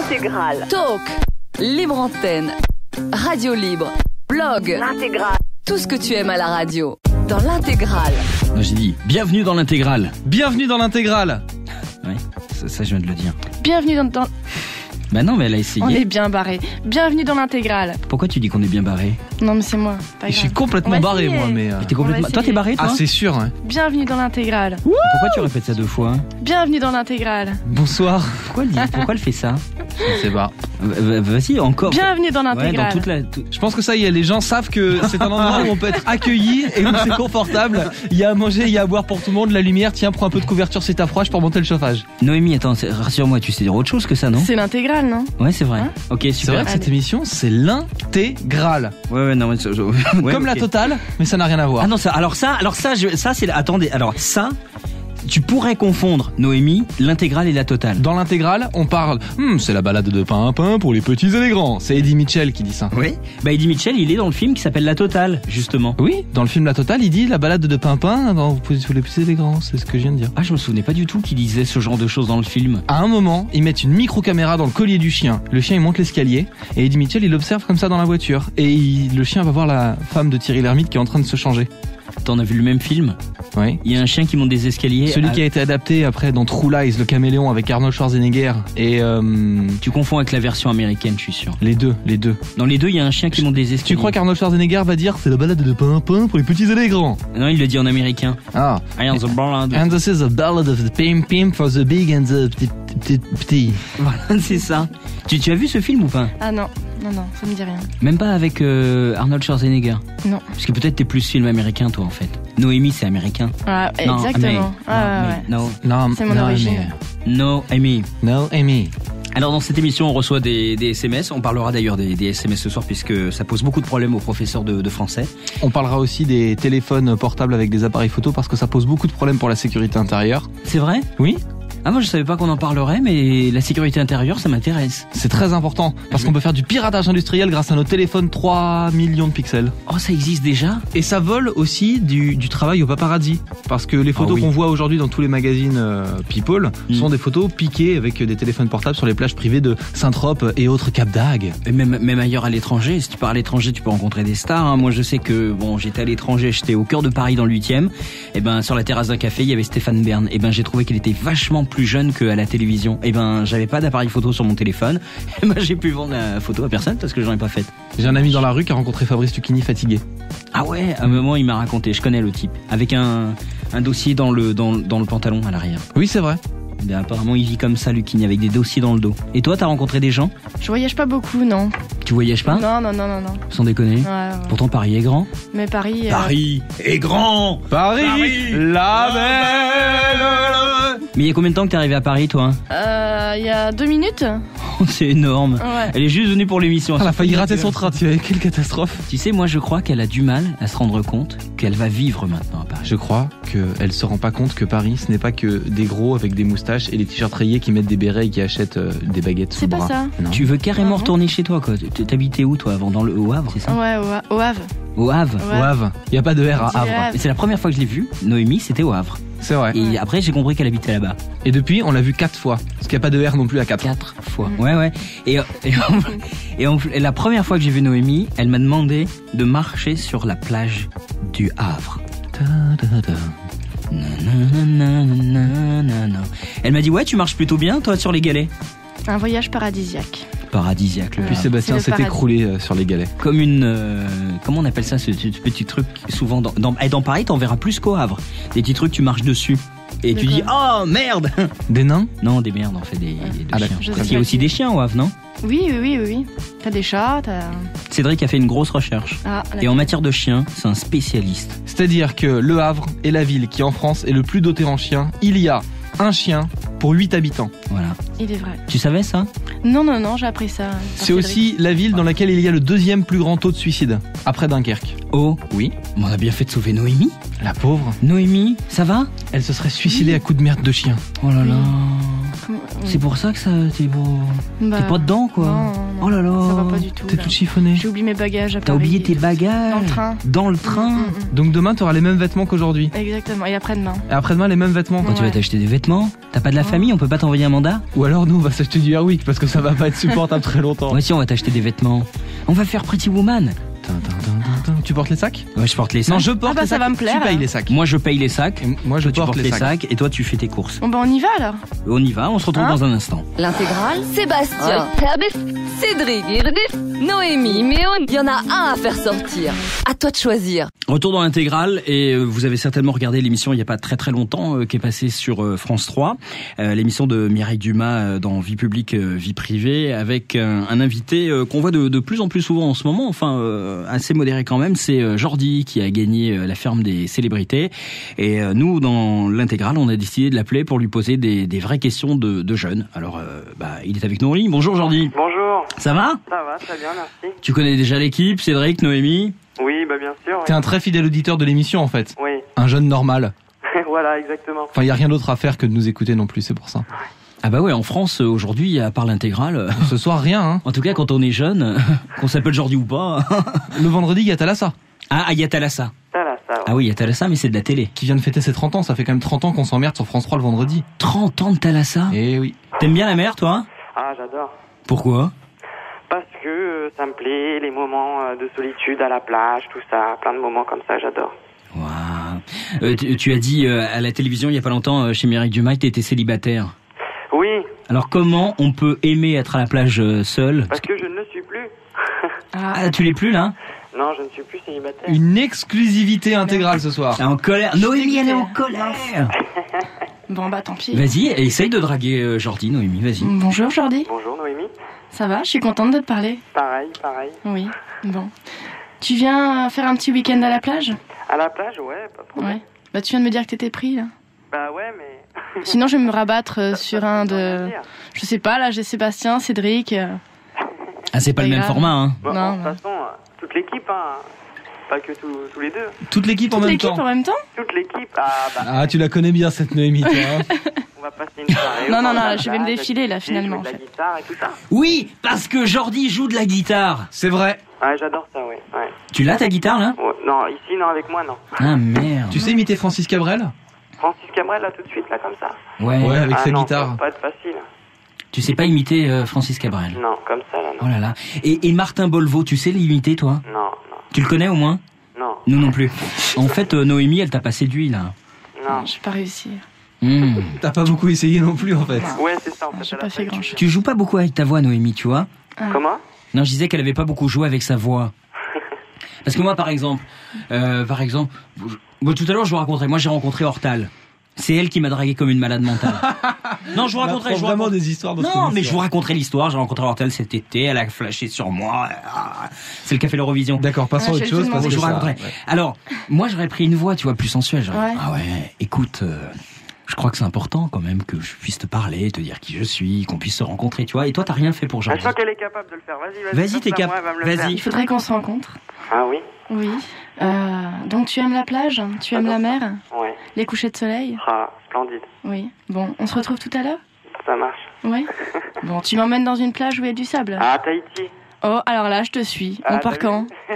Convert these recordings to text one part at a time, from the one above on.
L'intégrale. Talk, libre antenne, radio libre, blog, L'intégrale. tout ce que tu aimes à la radio. Dans l'intégrale. Non, j'ai dit bienvenue dans l'intégrale. Bienvenue dans l'intégrale. Ouais, ça je viens de le dire. Bienvenue dans... Bah non, mais elle a essayé. On est bien barré. Bienvenue dans l'intégrale. Pourquoi tu dis qu'on est bien barré? Non mais c'est moi. Pas Je suis grave. complètement On va barré, essayer. moi, mais. T'es complètement... essayer. Toi t'es barré, toi? Ah, c'est sûr. Hein. Bienvenue dans l'intégrale. Pourquoi tu répètes ça deux fois? Bienvenue dans l'intégrale. Bonsoir. Pourquoi elle fait ça? Je sais pas. Vas-y, encore. Bienvenue dans Ouais, dans l'intégrale. toute la... Je pense que ça y est, les gens savent que c'est un endroit où on peut être accueilli et où c'est confortable. Il y a à manger, il y a à boire pour tout le monde, la lumière. Tiens, prends un peu de couverture si t'as froid, je peux remonter le chauffage. Noémie, attends, rassure-moi, tu sais dire autre chose que ça, non? C'est l'intégrale, non? Ouais, c'est vrai. Hein? Ok, C'est super. vrai que cette émission, c'est l'intégrale. Ouais, non, mais ouais, Comme la ok. totale, mais ça n'a rien à voir. Ah non, ça, ça c'est... Attendez, alors ça... Tu pourrais confondre, Noémie, l'intégrale et la totale. Dans l'intégrale, on parle. C'est la balade de pain à pain pour les petits et les grands. C'est Eddie Mitchell qui dit ça. Oui. Bah Eddie Mitchell, il est dans le film qui s'appelle La Totale, justement. Oui, dans le film La Totale, il dit la balade de pain à pain pour les petits et les grands. C'est ce que je viens de dire. Ah, je me souvenais pas du tout qu'il disait ce genre de choses dans le film. À un moment, ils mettent une micro-caméra dans le collier du chien. Le chien, il monte l'escalier. Et Eddie Mitchell, il observe comme ça dans la voiture. Et le chien va voir la femme de Thierry Lhermitte qui est en train de se changer. T'en as vu le même film? Oui. Il y a un chien qui monte des escaliers. Celui qui a été adapté après dans True Lies, le caméléon avec Arnold Schwarzenegger. Et Tu confonds avec la version américaine, je suis sûr. les deux. Dans les deux, il y a un chien qui monte des escaliers. Tu crois qu'Arnold Schwarzenegger va dire c'est la balade de pain à pain pour les petits et les grands? Non, il le dit en américain. Ah. I am the ballad. And this is a ballad of the pim for the big and the petit. Voilà, c'est ça. Tu as vu ce film ou pas? Ah non, ça me dit rien. Même pas avec Arnold Schwarzenegger? Non. Parce que peut-être t'es plus film américain, toi, en fait. Noémie, c'est américain. Ah, Non, exactement. Amy. Ah, Non, ouais. No, Non, C'est mon origine. no, Amy. No, Amy. Alors dans cette émission, on reçoit des SMS. On parlera d'ailleurs des SMS ce soir puisque ça pose beaucoup de problèmes aux professeurs de français. On parlera aussi des téléphones portables avec des appareils photo parce que ça pose beaucoup de problèmes pour la sécurité intérieure. C'est vrai? Oui, Ah, moi je savais pas qu'on en parlerait, mais la sécurité intérieure, ça m'intéresse. c'est très important parce qu'on peut faire du piratage industriel grâce à nos téléphones 3 millions de pixels. Oh, ça existe déjà? Et ça vole aussi du travail au paparazzi. Parce que les photos oui. qu'on voit aujourd'hui dans tous les magazines People sont des photos piquées avec des téléphones portables sur les plages privées de Saint-Trope et autres Cap d'Agde. Et même ailleurs à l'étranger. Si tu pars à l'étranger, tu peux rencontrer des stars. Hein. Moi, je sais que j'étais à l'étranger, j'étais au cœur de Paris dans le 8e. Et ben, sur la terrasse d'un café, il y avait Stéphane Bern. Et ben, j'ai trouvé qu'il était vachement plus jeune qu'à la télévision. Et ben, j'avais pas d'appareil photo sur mon téléphone. Et ben, j'ai pu vendre la photo à personne parce que j'en ai pas faite. J'ai un ami dans la rue qui a rencontré Fabrice Lucchini fatigué. Ah ouais, à un moment, il m'a raconté. Je connais le type. Avec un dossier dans le pantalon à l'arrière. Oui, c'est vrai. Ben, apparemment, il vit comme ça, Lucchini, avec des dossiers dans le dos. Et toi, t'as rencontré des gens? Je voyage pas beaucoup, non. Tu voyages pas? Non. Sans déconner. Ouais. Pourtant, Paris est grand. Mais Paris... Paris est grand. Paris, la belle. Mais il y a combien de temps que t'es arrivé à Paris, toi? Il y a 2 minutes. C'est énorme. Ouais. Elle est juste venue pour l'émission. Elle a failli rater son train, tu vois, quelle catastrophe. Tu sais, moi, je crois qu'elle a du mal à se rendre compte qu'elle va vivre maintenant à Paris. Je crois qu'elle se rend pas compte que Paris, ce n'est pas que des gros avec des moustaches et des t-shirts rayés qui mettent des bérets et qui achètent des baguettes sous C'est le pas bras. ça. Non. Tu veux carrément Ah bon retourner chez toi, quoi. T'habitais où, toi, avant? Au Havre, c'est ça? Ouais, au Havre. Au Havre. Ouais. Au Havre. Il y a pas de R à Petit Havre. Havre. Et c'est la première fois que je l'ai vue. Noémie, c'était au Havre. C'est vrai. Et après, j'ai compris qu'elle habitait là-bas. Et depuis, on l'a vu 4 fois. Parce qu'il n'y a pas de R non plus à 4. 4 fois. Ouais. Et la première fois que j'ai vu Noémie, elle m'a demandé de marcher sur la plage du Havre. Elle m'a dit, ouais, tu marches plutôt bien, toi, sur les galets. Un voyage paradisiaque. Paradisiaque. Puis Sébastien C'est le s'est paradis. écroulé sur les galets. Comme une... comment on appelle ça, ce petit truc? Souvent, dans Paris, t'en verras plus qu'au Havre. Des petits trucs, tu marches dessus. Et tu dis, oh, merde. Des nains? Non, des merdes, en fait, des Ah, chiens. d'accord. Je Parce sais qu'il y a pas aussi qui. des chiens au Havre, non? Oui. T'as des chats, Cédric a fait une grosse recherche. Ah, Et en matière de chiens, c'est un spécialiste. C'est-à-dire que Le Havre est la ville qui en France est le plus dotée en chiens. Il y a un chien pour 8 habitants. Voilà. il est vrai. Tu savais ça? Non, j'ai appris ça. par C'est Cédric. aussi la ville dans laquelle il y a le 2e plus grand taux de suicide, après Dunkerque. Oh, Oui. on a bien fait de sauver Noémie. La pauvre. Noémie, ça va? Elle se serait suicidée à coups de merde de chien. Oh là là. C'est pour ça que ça, t'es Bah, pas dedans, quoi. Non, Oh là là. ça va pas du tout. T'es là. toute chiffonnée. J'ai oublié mes bagages à T'as Paris. oublié tes bagages Dans le train. Dans le train. Donc demain, t'auras les mêmes vêtements qu'aujourd'hui. Exactement. Et après-demain. Et après-demain, les mêmes vêtements. Quand tu vas Ouais. t'acheter des vêtements, t'as pas de la famille, on peut pas t'envoyer un mandat? Ou alors nous, on va s'acheter du Airwick parce que ça va pas être supportable très longtemps. Moi aussi, on va t'acheter des vêtements. On va faire Pretty Woman. Tu portes les sacs? Ouais, je porte les sacs. Non, je porte Ah bah, les ça sacs. va me plaire, Tu payes hein. les sacs. Moi, je paye les sacs. Et moi, je Toi, tu porte portes les les sacs. sacs. Et toi, tu fais tes courses. Bon bah on y va alors. On y va, on se retrouve Hein dans un instant. L'intégrale, Sébastien, Cédric, Noémie, il y en a un à faire sortir. À toi de choisir. Retour dans l'intégrale, et vous avez certainement regardé l'émission il y a pas très très longtemps qui est passée sur France 3, l'émission de Mireille Dumas dans Vie publique, vie privée, avec un invité qu'on voit de plus en plus souvent en ce moment, enfin assez modéré quand même, c'est Jordi qui a gagné la ferme des célébrités, et nous dans l'intégrale on a décidé de l'appeler pour lui poser des vraies questions de jeunes. Alors il est avec nous en ligne. Bonjour Jordi. Bonjour, Ça va? ça va, très bien, merci. Tu connais déjà l'équipe, Cédric, Noémie? Oui, bah bien sûr. T'es un très fidèle auditeur de l'émission en fait. Oui, Un jeune normal. voilà, exactement. Enfin, y a rien d'autre à faire que de nous écouter non plus, c'est pour ça. Ah bah ouais, en France aujourd'hui, à part l'intégrale, Ce soir, rien, hein. en tout cas quand on est jeune, qu'on s'appelle Jordi ou pas. Le vendredi, il y a Thalassa Ah, Yatalassa. Ça là, ça. Ah oui, Yatalassa, mais c'est de la télé. qui vient de fêter ses 30 ans. Ça fait quand même 30 ans qu'on s'emmerde sur France 3 le vendredi. 30 ans de Thalassa. Eh oui. T'aimes bien la mer, toi? Ah, j'adore. Pourquoi? Parce que ça me plaît, les moments de solitude à la plage, tout ça, plein de moments comme ça, j'adore. Waouh. Tu as dit à la télévision il y a pas longtemps chez Mireille Dumas que t'étais célibataire. Oui, Alors comment on peut aimer être à la plage seul? parce que je ne le suis plus. Ah, tu l'es plus là? Non, je ne suis plus célibataire. Une exclusivité intégrale ce soir. T'es en colère. Noémie, elle est en dégoûtée. colère. Bon bah tant pis. Vas-y, essaye de draguer Jordi, Noémie, vas-y. Bonjour Jordi. Bonjour Noémie. Ça va? Je suis contente de te parler. Pareil, pareil. Oui. Bon. Tu viens faire un petit week-end à la plage? À la plage, ouais, pas de problème. Ouais. Bah tu viens de me dire que t'étais pris là. Bah ouais, mais... Sinon je vais me rabattre sur un de... Je sais pas, là j'ai Sébastien, Cédric. Ah, c'est pas le même grave. format, hein. Bon, Non, de toute non. façon, toute l'équipe, hein. Pas que tous les deux. Toute l'équipe en Toute même l'équipe temps. en même temps? Toute l'équipe, ah bah... Ah, tu la connais bien cette Noémie, toi. Hein. On va passer une soirée. Non, on non, va non, à la je vais me plage, défiler, là, discuter, finalement, jouer en de la fait. guitare et tout ça. Oui, parce que Jordi joue de la guitare. C'est vrai. Ouais, j'adore ça, ouais. Ouais. Tu l'as ta guitare là? Ouais, non, ici, non, avec moi, non. Ah merde. Tu sais imiter Francis Cabrel? Francis Cabrel, là, tout de suite, là, comme ça. Ouais. Ouais, avec Ah sa non, guitare. ça va pas être facile. Tu sais pas imiter Francis Cabrel? Non, comme ça, là, Oh non. là là. Et Martin Bolvo, tu sais l'imiter toi? Non, non, Tu le connais au moins? non, Nous non plus. En fait, Noémie, elle t'a pas séduit là. non. Je vais pas réussir. Hmm. T'as pas beaucoup essayé non plus en fait. Ouais, c'est ça, en fait. J'ai elle pas a fait eu- grand-chose. Tu joues pas beaucoup avec ta voix, Noémie, tu vois? Comment? Non, je disais qu'elle avait pas beaucoup joué avec sa voix. Parce que moi, par exemple, bon, tout à l'heure, je vous raconterai. Moi, j'ai rencontré Hortal. C'est elle qui m'a dragué comme une malade mentale. Non, je vous raconterai. Je vous vraiment raconterai. des histoires de Non, mais je vous raconterai l'histoire. J'ai rencontré Hortal cet été. Elle a flashé sur moi. Ah, c'est le café l'Eurovision. D'accord, passons à Ah, autre je vais chose le parce Bon, que je vous ça- raconterai. ouais. Alors, moi, j'aurais pris une voix, tu vois, plus sensuelle. J'aurais dit, Ouais. ah ouais, écoute, je crois que c'est important quand même que je puisse te parler, te dire qui je suis, qu'on puisse se rencontrer, tu vois. Et toi, t'as rien fait pour Je Jordi. sens qu'elle est capable de le faire. Vas-y, Vas-y, comme t'es ça, cap- moi, elle va me le vas-y. faire. Il faudrait qu'on se rencontre. Ah oui? Oui. Donc tu aimes la plage? Tu aimes la mer? Ouais. Les couchers de soleil? Ah, splendide. Oui. Bon, on se retrouve tout à l'heure? Ça marche. Oui. Bon, tu m'emmènes dans une plage où il y a du sable? Ah, Tahiti. Oh, alors là, je te suis. Ah, On part t'as quand? vu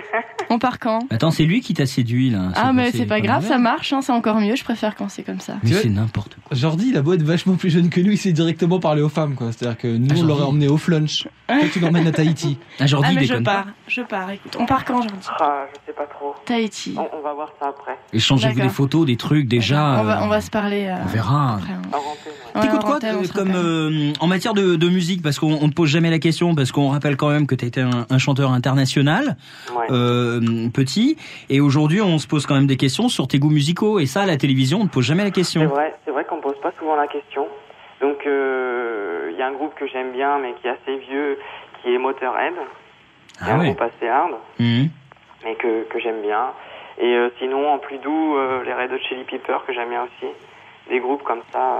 On part quand? Attends, c'est lui qui t'a séduit là. Ah, mais c'est pas grave, ça marche, hein, c'est encore mieux, je préfère quand c'est comme ça. Mais Tu c'est vois- n'importe quoi. Jordi, il a beau être vachement plus jeune que nous, il s'est directement parlé aux femmes, quoi. C'est-à-dire que nous, Ah, on Jordi. l'aurait emmené au flunch. Toi, tu l'emmènes à Tahiti. Ah, Jordi, Ah, mais déconne pas. je pars, écoute. On part quand aujourd'hui? Ah, je sais pas trop. Tahiti. On va voir ça après. Échangez-vous D'accord. des photos, des trucs déjà. On va se parler. On verra. Après, hein. En antenne, ouais. Ouais, T'écoutes en quoi antenne, on se comme rappelle. en matière de musique, parce qu'on ne te pose jamais la question, parce qu'on rappelle quand même que t'as été un chanteur international Ouais. petit, et aujourd'hui on se pose quand même des questions sur tes goûts musicaux, et ça à la télévision on ne te pose jamais la question. C'est vrai qu'on me pose pas souvent la question. Donc, il y a un groupe que j'aime bien, mais qui est assez vieux, qui est Motorhead. C'est Ah un ouais. groupe assez hard, Mhm. mais que j'aime bien. Et sinon, en plus doux, les Red Hot Chili Peppers, que j'aime bien aussi. Des groupes comme ça,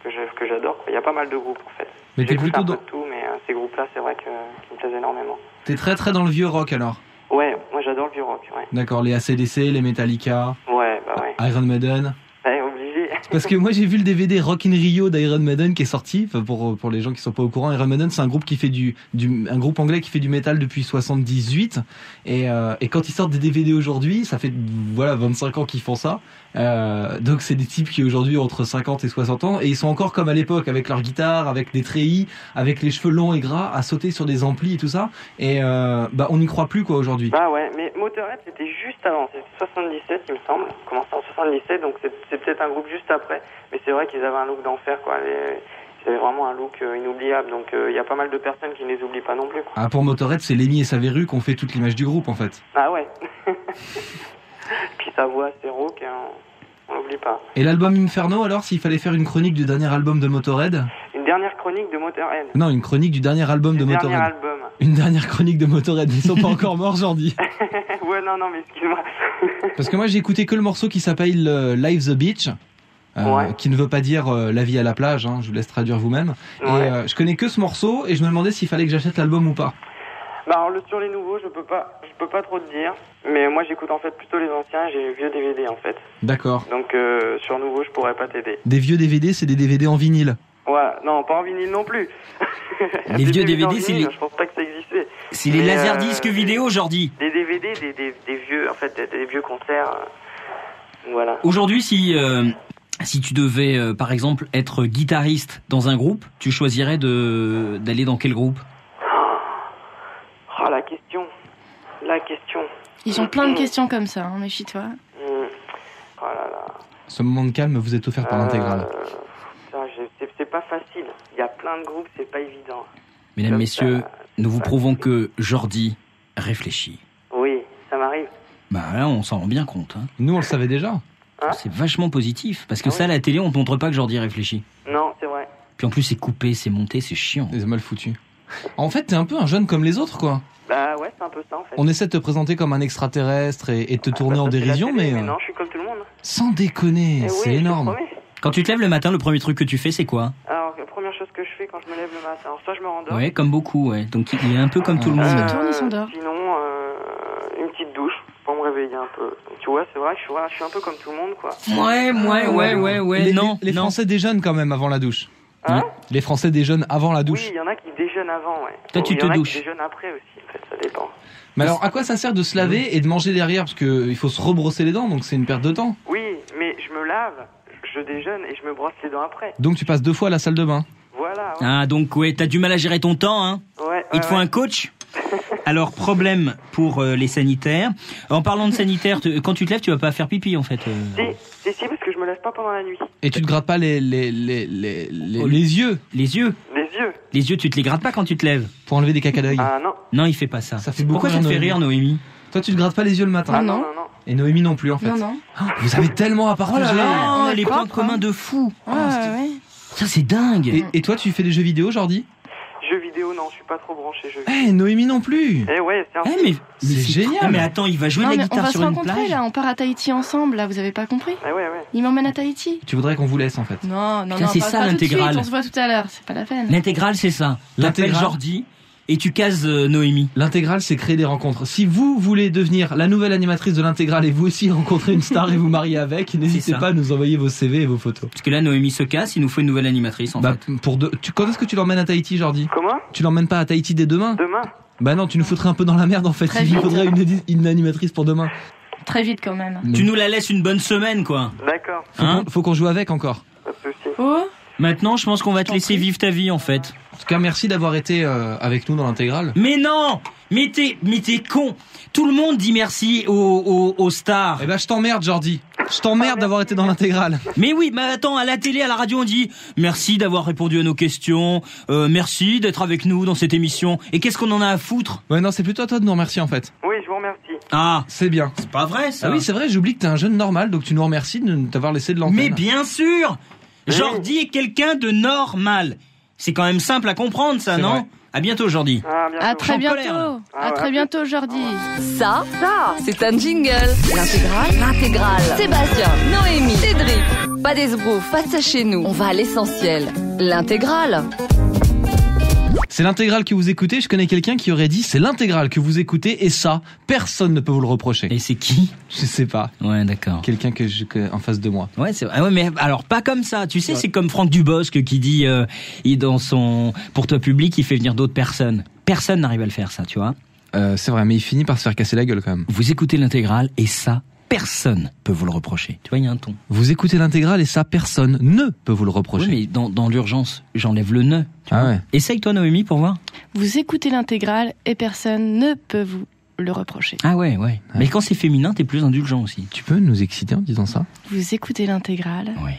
que j'adore. Il y a pas mal de groupes, en fait. Mais t'es J'écoute plutôt un peu dans... de tout, mais ces groupes-là, c'est vrai qu'ils me plaisent énormément. T'es très très dans le vieux rock alors. Ouais, moi j'adore le vieux rock, ouais. D'accord, les AC/DC, les Metallica, Ouais, bah ouais. Iron Maiden. Ouais, obligé. Parce que moi j'ai vu le DVD Rock in Rio d'Iron Maiden qui est sorti. Enfin, pour les gens qui sont pas au courant, Iron Maiden c'est un groupe qui fait un groupe anglais qui fait du métal depuis 78. Et quand ils sortent des DVD aujourd'hui, ça fait 25 ans qu'ils font ça. Donc c'est des types qui aujourd'hui ont entre 50 et 60 ans et ils sont encore comme à l'époque avec leur guitare, avec des treillis, avec les cheveux longs et gras, à sauter sur des amplis et tout ça. Et on n'y croit plus quoi aujourd'hui. Bah ouais, mais Motorhead c'était juste avant, c'était 77 il me semble, commencé en 77, donc c'est peut-être un groupe juste après, mais c'est vrai qu'ils avaient un look d'enfer quoi, ils avaient vraiment un look inoubliable, donc il y a pas mal de personnes qui ne les oublient pas non plus quoi. Ah, pour Motorhead c'est Lemmy et sa verrue qui ont fait toute l'image du groupe en fait. Ah ouais. Puis sa voix c'est rauque, on l'oublie pas. Et l'album Inferno alors, s'il fallait faire une chronique du dernier album de Motorhead? Une dernière chronique de Motorhead. Non, une chronique du dernier album de Motorhead. Dernier album. Une dernière chronique de Motorhead, ils sont pas encore morts, j'en dis. Ouais, non, mais excuse-moi. Parce que moi j'ai écouté que le morceau qui s'appelle Live the Beach, qui ne veut pas dire la vie à la plage, je vous laisse traduire vous-même. Ouais. Et je connais que ce morceau et je me demandais s'il fallait que j'achète l'album ou pas. Bah alors sur les nouveaux, je peux pas trop te dire, mais moi j'écoute en fait plutôt les anciens, j'ai les vieux DVD en fait. D'accord. Donc sur nouveau, je pourrais pas t'aider. Des vieux DVD, c'est des DVD en vinyle. Ouais, non, pas en vinyle non plus. Les vieux DVD, c'est les... Je pense pas que ça existait. C'est les laserdiscs vidéo, Jordi. Des DVD, des vieux, en fait, des vieux concerts. Voilà. Aujourd'hui, si tu devais, par exemple, être guitariste dans un groupe, tu choisirais d'aller dans quel groupe? Oh, la question. Ils ont plein de questions comme ça, méfie-toi. Oh là là. Ce moment de calme vous est offert par l'intégrale. C'est pas facile. Il y a plein de groupes, c'est pas évident. Mesdames, messieurs, nous vous prouvons que Jordi réfléchit. Oui, ça m'arrive. Bah là, on s'en rend bien compte. Nous, on le savait déjà. C'est vachement positif, parce que ça, à la télé, on ne montre pas que Jordi réfléchit. Non, c'est vrai. Puis en plus, c'est coupé, c'est monté, c'est chiant. C'est mal foutu. En fait, t'es un peu un jeune comme les autres, quoi. Bah ouais, c'est un peu ça, en fait. On essaie de te présenter comme un extraterrestre et de te tourner en dérision, mais mais... non, je suis comme tout le monde. Sans déconner, c'est énorme. Quand tu te lèves le matin, le premier truc que tu fais, c'est quoi? Alors, la première chose que je fais quand je me lève le matin, soit je me rendors. Ouais, comme beaucoup, ouais. Donc il est un peu comme tout le monde. Il se tourne, il s'endort. Sinon, une petite douche pour me réveiller un peu. Donc, tu vois, c'est vrai, je suis un peu comme tout le monde, quoi. Ouais. Les Français déjeunent quand même avant la douche. Hein? Les Français déjeunent avant la douche. Oui, il y en a qui déjeunent avant, ouais. Toi, tu te douches. Il y en a qui déjeunent après aussi, en fait, ça dépend. Mais alors, à quoi ça sert de se laver et de manger derrière? Parce que il faut se rebrosser les dents, donc c'est une perte de temps. Oui, mais je me lave, je déjeune et je me brosse les dents après. Donc tu passes 2 fois à la salle de bain. Voilà. Ouais. Ah, donc ouais, t'as du mal à gérer ton temps, hein? Ouais. Il te faut un coach? Alors, problème pour les sanitaires. En parlant de sanitaire, quand tu te lèves, tu vas pas faire pipi, en fait. Si, parce que je me lève pas pendant la nuit. Et tu te grattes pas les yeux? Les yeux? Les yeux, tu te les grattes pas quand tu te lèves? Pour enlever des caca d'œil? Ah non. Non, il fait pas ça. Ça fait beaucoup. Pourquoi ça te fait rire, Noémie? Toi, tu te grattes pas les yeux le matin? Ah non. Et Noémie non plus, en fait. Non. Oh, vous avez tellement à partager. Oh, les points propre, communs de fou. Ouais. Ça, c'est dingue. Et toi, tu fais des jeux vidéo, Jordi? Jeux vidéo, non, je suis pas trop branché jeux vidéo. Noémie non plus. Ouais, c'est un mais c'est génial. Ah, mais attends, il va jouer de la on guitare va sur se une rencontrer plage. là, on part à Tahiti ensemble, là, vous avez pas compris? Ouais. Il m'emmène à Tahiti. Tu voudrais qu'on vous laisse, en fait? Non, Putain, c'est pas ça, tout de l'intégrale. suite, on se voit tout à l'heure, c'est pas la peine. L'intégrale, c'est ça. T'appelles L'intégrale. Jordi et tu cases Noémie. L'intégrale, c'est créer des rencontres. Si vous voulez devenir la nouvelle animatrice de l'intégrale et vous aussi rencontrer une star et vous marier avec, n'hésitez ça. pas à nous envoyer vos CV et vos photos. Parce que là, Noémie se casse, il nous faut une nouvelle animatrice, en fait. Quand est-ce que tu l'emmènes à Tahiti, Jordi? Comment? Tu l'emmènes pas à Tahiti dès demain? Demain? Bah non, tu nous foutrais un peu dans la merde, en fait. Très Il vite. faudrait une animatrice pour demain. Très vite quand même. Tu nous la laisses une bonne semaine, quoi. D'accord. Faut qu'on joue avec encore. Pas de soucis. Oh, Maintenant, je pense qu'on va te t'en laisser prie. vivre ta vie, en fait. En tout cas, merci d'avoir été avec nous dans l'intégrale. Mais non! Mais t'es con! Tout le monde dit merci aux stars. Eh ben, je t'emmerde, Jordi. Je t'emmerde d'avoir été dans l'intégrale. Mais oui, mais attends, à la télé, à la radio, on dit merci d'avoir répondu à nos questions, merci d'être avec nous dans cette émission. Et qu'est-ce qu'on en a à foutre? Ouais, non, c'est plutôt à toi de nous remercier, en fait. Oui, je vous remercie. Ah, C'est bien. c'est pas vrai, ça. Ah oui, c'est vrai, j'oublie que t'es un jeune normal, donc tu nous remercies de nous t'avoir laissé de l'antenne. Mais bien sûr! Jordi est quelqu'un de normal. C'est quand même simple à comprendre, ça, C'est non? vrai. À bientôt, Jordi. Ah, bientôt. à très en colère, là. bientôt. À très bientôt, Jordi. Ça, c'est un jingle. L'intégrale. Sébastien, Noémie, Cédric. Pas d'esbrouf, pas de ça chez nous. On va à l'essentiel. L'intégrale. C'est l'intégrale que vous écoutez. Je connais quelqu'un qui aurait dit c'est l'intégrale que vous écoutez et ça, personne ne peut vous le reprocher. Et c'est qui? Je sais pas. Ouais, d'accord. Quelqu'un que en face de moi. Ouais, c'est vrai. Ah ouais, mais alors pas comme ça. Tu sais, c'est comme Franck Dubosc qui dit, il dans son pour toi public, il fait venir d'autres personnes. Personne n'arrive à le faire, ça, tu vois. C'est vrai, mais il finit par se faire casser la gueule quand même. Vous écoutez l'intégrale et ça, personne peut vous le reprocher. Tu vois, il y a un ton. Vous écoutez l'intégrale et ça, personne ne peut vous le reprocher. Oui, mais dans l'urgence, j'enlève le ne. Tu vois. Ouais. Essaye toi, Noémie, pour voir. Vous écoutez l'intégrale et personne ne peut vous le reprocher. Ah ouais. Mais quand c'est féminin, t'es plus indulgent aussi. Tu peux nous exciter en disant ça? Vous écoutez l'intégrale. Oui.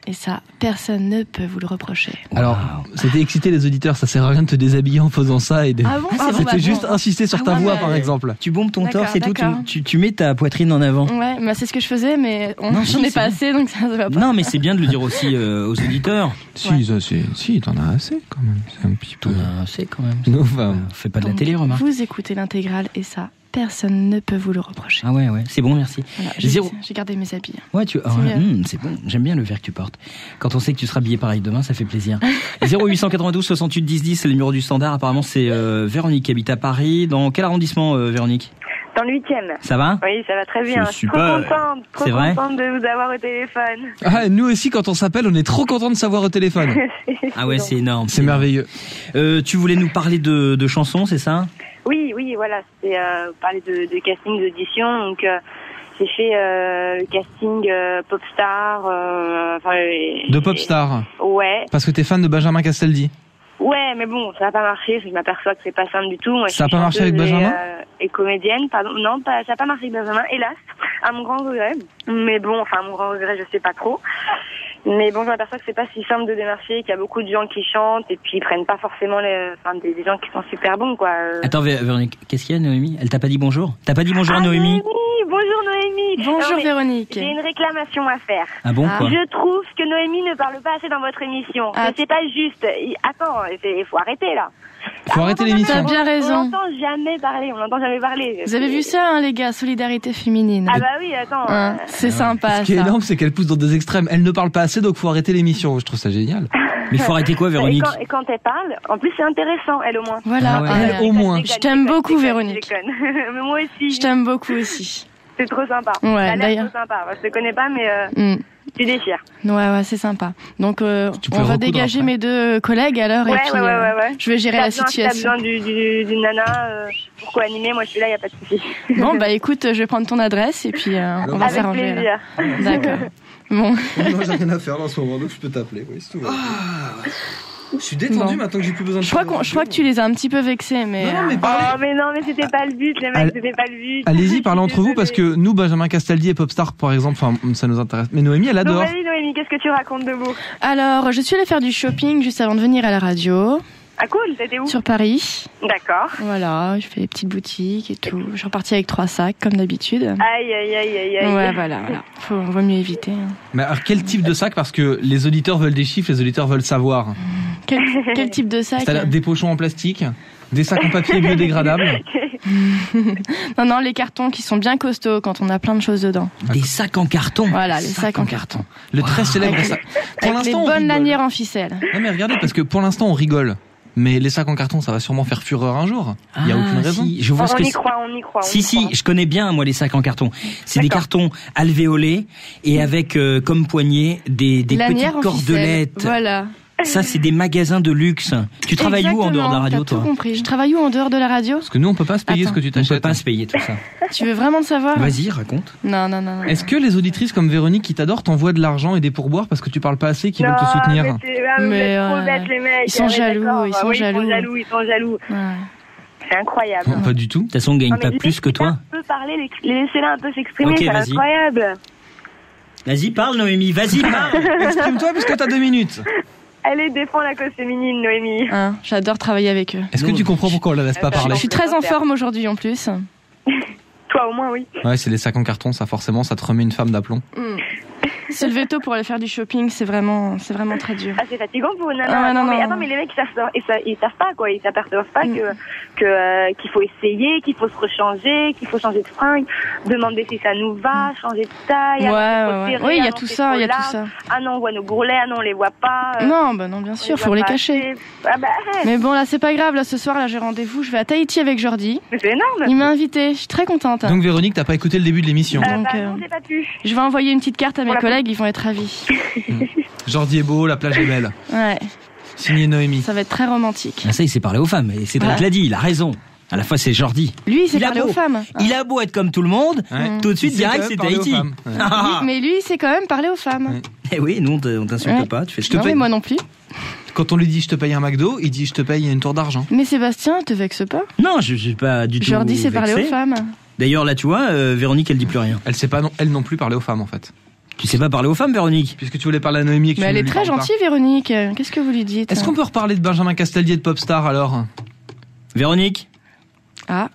Et ça, personne ne peut vous le reprocher. Alors, c'était exciter les auditeurs, ça sert à rien de te déshabiller en faisant ça et de... Ah bon? C'était juste insister sur ta voix, par exemple. Tu bombes ton D'accord, torse et tout, d'accord. tu mets ta poitrine en avant. Ouais, bah c'est ce que je faisais, mais Non, j'en ai pas assez, donc ça se va pas. Non, mais c'est bien de le dire aussi aux auditeurs. Si, t'en as assez quand même. C'est un petit peu... C'est quand même. Non, enfin, Fais pas de la Donc, télé, remarque. Vous écoutez l'intégrale et ça, personne ne peut vous le reprocher. Ah ouais, c'est bon, merci. Voilà, Zéro. j'ai gardé mes habits. Ouais, c'est bon. J'aime bien le verre que tu portes. Quand on sait que tu seras habillé pareil demain, ça fait plaisir. 0892 68 10 10, c'est le numéro du standard. Apparemment, c'est Véronique qui habite à Paris. Dans quel arrondissement, Véronique? Dans le 8e. Ça va? Oui, ça va très bien. C'est super. Trop C'est vrai contente de vous avoir au téléphone. Ah, nous aussi, quand on s'appelle, on est trop content de savoir au téléphone. Ah ouais, c'est énorme. C'est merveilleux. Tu voulais nous parler de chansons, c'est ça? Oui, voilà. C'est parler de casting, d'audition. Donc, j'ai fait le casting Popstar. De Popstar? Ouais. Parce que t'es fan de Benjamin Castaldi? Ouais, mais bon, ça n'a pas marché. Je m'aperçois que c'est pas simple du tout. Moi, Ça a pas marché avec Benjamin? Et comédienne, pardon. Non, ça n'a pas marché avec Benjamin, hélas. À mon grand regret. Mais bon, à mon grand regret, je sais pas trop. Mais bon, je m'aperçois que c'est pas si simple de démarcher, qu'il y a beaucoup de gens qui chantent et puis ils prennent pas forcément des gens qui sont super bons, quoi. Attends, Véronique, qu'est-ce qu'il y a, Noémie? Elle t'a pas dit bonjour? T'as pas dit bonjour à Noémie? Bonjour Noémie. Bonjour Non, Véronique. J'ai une réclamation à faire. Ah bon, quoi? Je trouve que Noémie ne parle pas assez dans votre émission. Ah. C'est pas juste. Attends, il faut arrêter là. Faut arrêter l'émission. T'as bien raison. On n'entend jamais parler. Vous avez vu ça, hein, les gars, solidarité féminine. Ah bah oui, attends. Hein, c'est sympa, Ce qui est ça. énorme, c'est qu'elle pousse dans des extrêmes. Elle ne parle pas assez, donc faut arrêter l'émission. Je trouve ça génial. Mais faut arrêter quoi, Véronique? Et quand elle parle, en plus c'est intéressant, elle au moins. Voilà. Ah ouais. Elle, au moins. Je t'aime beaucoup, Véronique. Je déconne. Mais moi aussi. Je t'aime beaucoup aussi. C'est trop sympa. Ouais, Ça a l'air d'ailleurs. trop sympa. Je te connais pas, mais tu déchires. Ouais, c'est sympa. Donc, Tu peux on va recoudre dégager après. mes deux collègues alors, et Ouais, puis ouais. je vais gérer la Si t'as situation. besoin d'une nana pour co-animer, moi je suis là, y a pas de souci. Bon, bah écoute, je vais prendre ton adresse et puis on va Avec s'arranger. là. plaisir. D'accord. Bon. Moi, j'ai rien à faire là en ce moment, donc je peux t'appeler. Oui, c'est tout. Je suis détendu Bon. maintenant que j'ai plus besoin de Je crois que tu les as un petit peu vexés, mais. Non, mais Oh, parlez. mais c'était pas le but, les mecs, c'était pas le but. Allez-y, parlez entre vous parce que nous, Benjamin Castaldi et Popstar, par exemple, ça nous intéresse. Mais Noémie, elle Donc adore. vas-y Noémie, qu'est-ce que tu racontes de beau? Alors, je suis allée faire du shopping juste avant de venir à la radio, Ah cool, t'étais où? sur Paris. D'accord. Voilà, je fais des petites boutiques et tout. Je suis repartie avec 3 sacs, comme d'habitude. Aïe. Ouais, voilà. Vaut mieux éviter. hein. Mais alors, quel type de sac? Parce que les auditeurs veulent des chiffres, les auditeurs veulent savoir. Quel type de sac? C'est-à-dire des pochons en plastique, des sacs en papier biodégradables. Non, les cartons qui sont bien costauds quand on a plein de choses dedans. Des sacs en carton. Voilà, les sacs en carton. Le très célèbre Avec sac. Avec les on bonnes rigole. lanières en ficelle. Non mais regardez, parce que pour l'instant on rigole. Mais les sacs en carton, ça va sûrement faire fureur un jour. Il y a aucune raison. Si, je vois ce On que y c'est. croit. Si, je connais bien, moi, les sacs en carton. C'est des D'accord. cartons alvéolés et avec, comme poignée, des Lanières petites en ficelle. cordelettes. Voilà. Ça, c'est des magasins de luxe. Tu travailles où en dehors de la radio, Exactement, t'as toi? tout compris. Je travaille où en dehors de la radio? Parce que nous on peut pas se payer Attends. ce que tu On peut t'achètes. pas se payer tout ça. Tu veux vraiment le savoir? Vas-y, raconte. Non. Est-ce que les auditrices comme Véronique qui t'adorent t'envoient de l'argent et des pourboires parce que tu parles pas assez, qui veulent te soutenir? Mais Mais, trop bêtes les mecs. ils sont Ouais, jaloux, d'accord. ils sont Oui, jaloux. Ils sont jaloux. Ouais. C'est incroyable. Non, pas du tout. De toute façon, on gagne Non, mais pas plus que toi. laissez-la un peu parler, laissez-la un peu s'exprimer, Ok, c'est vas-y. incroyable. Vas-y, parle, Noémie, vas-y, parle. Exprime-toi puisque t'as 2 minutes. Allez, défends la cause féminine, Noémie. Hein, j'adore travailler avec eux. Est-ce que tu comprends pourquoi on la laisse pas Je parler? Je suis très en forme aujourd'hui en plus. Toi, au moins, oui. Ouais, c'est les sacs en carton, ça forcément, ça te remet une femme d'aplomb. Se lever tôt pour aller faire du shopping, c'est vraiment très dur. Ah, c'est fatigant pour une nana. Attends, mais les mecs, ils savent pas, quoi. Ils s'aperçoivent pas qu'il faut essayer, qu'il faut se rechanger, qu'il faut changer de fringue, demander si ça nous va, changer de taille. Oui, il y a tout ça, Ah non, on voit nos bourrelets, ah non, on les voit pas. Non, bien sûr, faut les cacher. Mais bon, là, c'est pas grave, là, ce soir, là, j'ai rendez-vous, je vais à Tahiti avec Jordi. Mais c'est énorme. Il m'a invité, je suis très contente. Donc, Véronique, t'as pas écouté le début de l'émission. Non, j'ai pas pu. Je vais envoyer une petite carte à mes collègues, ils vont être ravis. Jordi est beau, la plage est belle. Ouais. Signé Noémie. Ça va être très romantique. Ah, ça, il s'est parlé aux femmes. Et Cédric l'a dit, il a raison. À la fois, c'est Jordi. Lui, il s'est parlé aux femmes. Il a beau être comme tout le monde, tout de suite, direct, c'est Tahiti. Mais lui, il s'est quand même parlé aux femmes. Eh oui, nous, on t'insulte pas. Tu fais mais moi non plus. Quand on lui dit je te paye un McDo, il dit je te paye une tour d'argent. Mais Sébastien, te vexe pas. Non, je suis pas du tout Jordi s'est parlé aux femmes. D'ailleurs, là, tu vois, Véronique, elle dit plus rien. Elle sait pas, elle non plus parler aux femmes, en fait. Tu sais pas parler aux femmes, Véronique? Puisque tu voulais parler à Noémie et que mais elle est très gentille, Véronique. Qu'est-ce que vous lui dites? Est-ce qu'on peut reparler de Benjamin Castaldier de Popstar, alors? Véronique? Ah.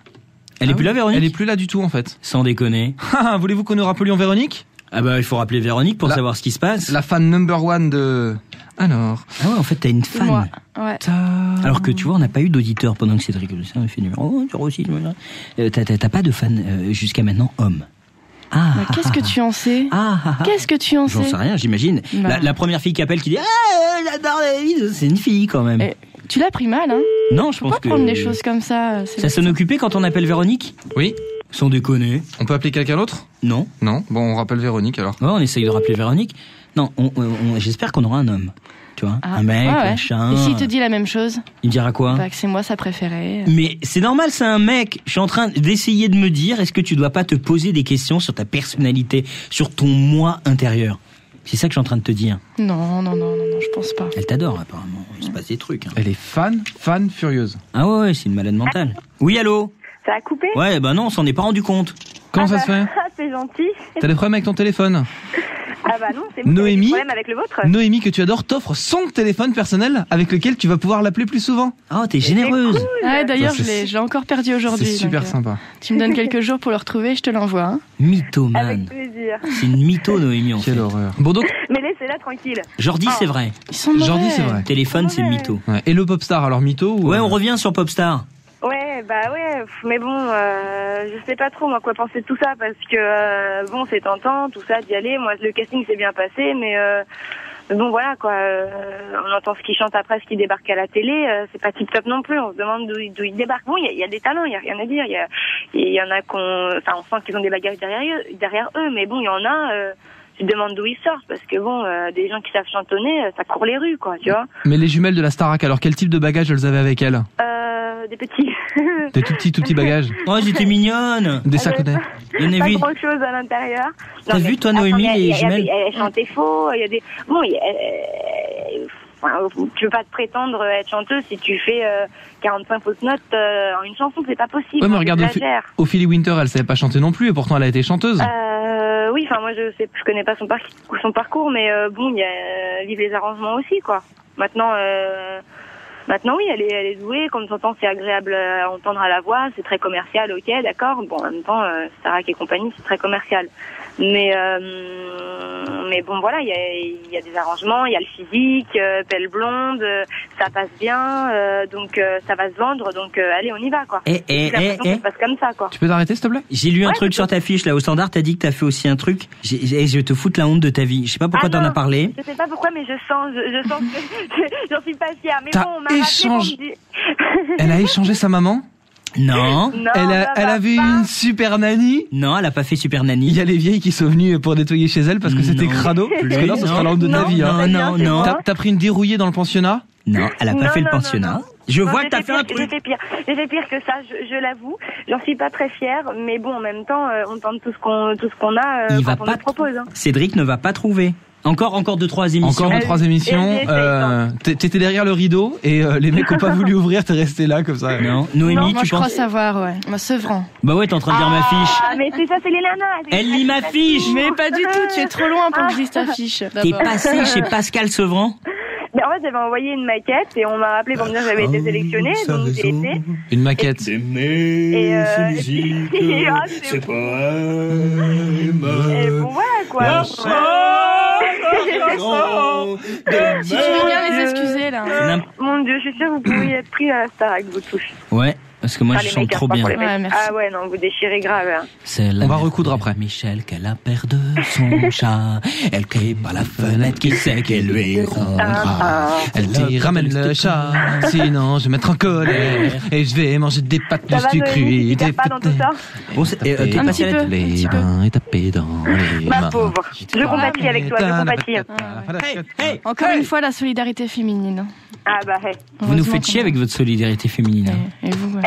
Elle est plus là, Véronique? Elle est plus là du tout, en fait. Sans déconner. Voulez-vous que nous rappelions Véronique? Ah bah, il faut rappeler Véronique pour savoir ce qui se passe. La fan number one de... Alors... Ah ouais, en fait, t'as une fan. Moi. Ouais. Alors que tu vois, on n'a pas eu d'auditeur pendant que Cédric le fait numéro 06. T'as pas de fan jusqu'à maintenant homme. Qu'est-ce que tu en sais? Qu'est-ce que tu en sais? J'en sais rien, j'imagine. La première fille qui appelle qui dit j'adore David, c'est une fille quand même. Tu l'as pris mal, hein? Non, je pense que... prendre des choses comme ça. Ça sonne occupé quand on appelle Véronique? Oui. Sans déconner. On peut appeler quelqu'un d'autre? Non. Non. Bon, on rappelle Véronique alors. Ouais, on essaye de rappeler Véronique. Non, j'espère qu'on aura un homme. Tu vois, un mec, machin. Et s'il te dit la même chose? Il dira quoi? Que c'est moi sa préférée. Mais c'est normal, c'est un mec. Je suis en train d'essayer de me dire, est-ce que tu dois pas te poser des questions sur ta personnalité, sur ton moi intérieur? C'est ça que je suis en train de te dire. Non, je pense pas. Elle t'adore apparemment, il se passe des trucs. Elle est fan furieuse. Ah ouais, c'est une malade mentale. Oui, allô? Ça a coupé? Ouais, bah non, on s'en est pas rendu compte. Comment ça se fait? C'est gentil. T'as des problèmes avec ton téléphone? Ah bah non, c'est bon. Noémie, problème avec le vôtre. Noémie, que tu adores, t'offre son téléphone personnel avec lequel tu vas pouvoir l'appeler plus souvent. Oh, t'es généreuse. Cool. D'ailleurs, je l'ai encore perdu aujourd'hui. C'est super sympa. Tu me donnes quelques jours pour le retrouver, je te l'envoie. Hein. Mythomane. Avec plaisir. C'est une mytho, Noémie, en fait. Quelle horreur. Bon, donc. Mais laissez-la tranquille. Jordi, c'est vrai. Ils sont mauvais. Jordi, c'est vrai. Téléphone, c'est mytho. Ouais. Et le Popstar, alors mytho ou... Ouais, on revient sur Popstar. Ouais, mais bon, je sais pas trop moi quoi penser de tout ça parce que bon, c'est tentant tout ça d'y aller. Moi, le casting s'est bien passé, mais bon voilà quoi. On entend ce qu'il chante après, ce qui débarque à la télé, c'est pas tip top non plus. On se demande d'où il débarque. Bon, il y a des talents, il y a rien à dire. Il y en a on sent qu'ils ont des bagages derrière eux, mais bon, il y en a. Tu te demandes d'où ils sortent parce que bon, des gens qui savent chantonner, ça court les rues quoi, tu vois. Mais les jumelles de la Starac, alors quel type de bagages elles avaient avec elles? Des petits. Des tout petits bagages. Oh, j'étais mignonne. Des sacoudets. Pas grand chose à l'intérieur. T'as vu toi, Noémie, les jumelles? Elle chantait faux. Il y a des. Bon, tu veux pas te prétendre être chanteuse si tu fais 45 fausses notes en une chanson, c'est pas possible. Ouais, mais regarde, Ophélie Winter, elle savait pas chanter non plus, et pourtant elle a été chanteuse. Oui, enfin moi je connais pas son parcours, mais bon, il y a livre les arrangements aussi, quoi. Maintenant, oui, elle est douée. Comme t'entends, c'est agréable à entendre à la voix. C'est très commercial, ok, d'accord. Bon, en même temps, Starac et compagnie, c'est très commercial. Mais bon, voilà, il y a des arrangements, il y a le physique, belle blonde, ça passe bien, donc ça va se vendre. Donc allez, on y va, quoi. Ça passe comme ça, quoi. Tu peux t'arrêter, s'il te plaît? J'ai lu un truc sur ta fiche là au Standard. T'as dit que t'as fait aussi un truc. Je vais te foutre la honte de ta vie. Je sais pas pourquoi t'en as parlé. Je sais pas pourquoi, mais je sens que j'en suis pas fière. Mais bon, on m'a rappelé. Elle a échangé sa maman? Non. Elle avait une super nanny? Non, elle a pas fait super nanny. Il y a les vieilles qui sont venues pour nettoyer chez elle parce que c'était crado. Parce que là, ce sera la honte de ta vie. Non. T'as pris une dérouillée dans le pensionnat? Non, elle a pas fait le pensionnat. Je vois que t'as fait un truc. J'ai fait pire que ça, je l'avoue. J'en suis pas très fière, mais bon, en même temps, on tente tout ce qu'on a quand on nous propose. Hein. Cédric ne va pas trouver. Encore 2-3 émissions. Encore 2-3 émissions. T'étais derrière le rideau et les mecs ont pas voulu ouvrir, t'es resté là comme ça. Non, Noémie, moi, tu je crois savoir, ouais. Moi, Sevran. Bah ouais, t'es en train de lire ma fiche. Ah, mais c'est ça, c'est les nanas. Elle lit ma fiche. Mais pas du tout, tu es trop loin pour que je lise ta fiche. T'es passé chez Pascal Sevran. Mais en fait, j'avais envoyé une maquette et on m'a appelé pour me dire que j'avais été sélectionnée, donc j'ai été. Une maquette. C'est musique, c'est pas et bon, voilà, quoi. Si tu veux bien les excuser, là. Mon Dieu, je suis sûre que vous pourriez être pris à la Starac, vous tous. Ouais. Parce que moi, je chante trop bien. Ouais, merci. Ah ouais, non, vous déchirez grave. Hein. On va recoudre après. Michel, qu'elle a perdu son chat. Elle crie par la fenêtre, qui sait qu'elle lui rendra. Elle dit, ramène le chat, sinon je vais mettre en colère. Et je vais manger des pâtes de sucre. T'es pas dans tout ça? Bon, t'es un petit peu. Les mains et taper dans les mains. Ma pauvre. Je compatis avec toi, je compatis. Encore une fois, la solidarité féminine. Ah bah, hey. Vous nous faites chier avec votre solidarité féminine. Et vous,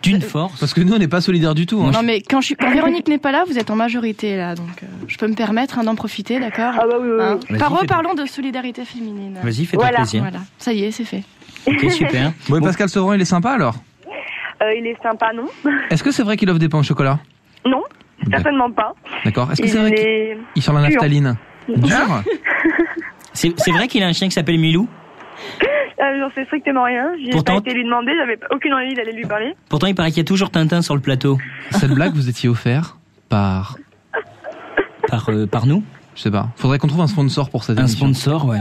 D'une force. Parce que nous, on n'est pas solidaires du tout. Hein. Non, mais quand Véronique n'est pas là, vous êtes en majorité, là. Donc, je peux me permettre d'en profiter, d'accord? Ah bah oui. Reparlons de solidarité féminine. Vas-y, fais-toi plaisir. Voilà, ça y est, c'est fait. Ok, super. Bon, et Pascal Sevran, il est sympa alors? Il est sympa, non? Est-ce que c'est vrai qu'il offre des pains au chocolat? Non, certainement pas. D'accord. Est-ce que c'est vrai qu'il sort la naphtaline? Dur. C'est vrai qu'il a un chien qui s'appelle Milou? J'en sais strictement rien. J'ai pas été lui demander, j'avais aucune envie d'aller lui parler. Pourtant, il paraît qu'il y a toujours Tintin sur le plateau. Cette blague vous étiez offert par nous? Je sais pas. Faudrait qu'on trouve un sponsor pour cette émission. Un sponsor, ouais.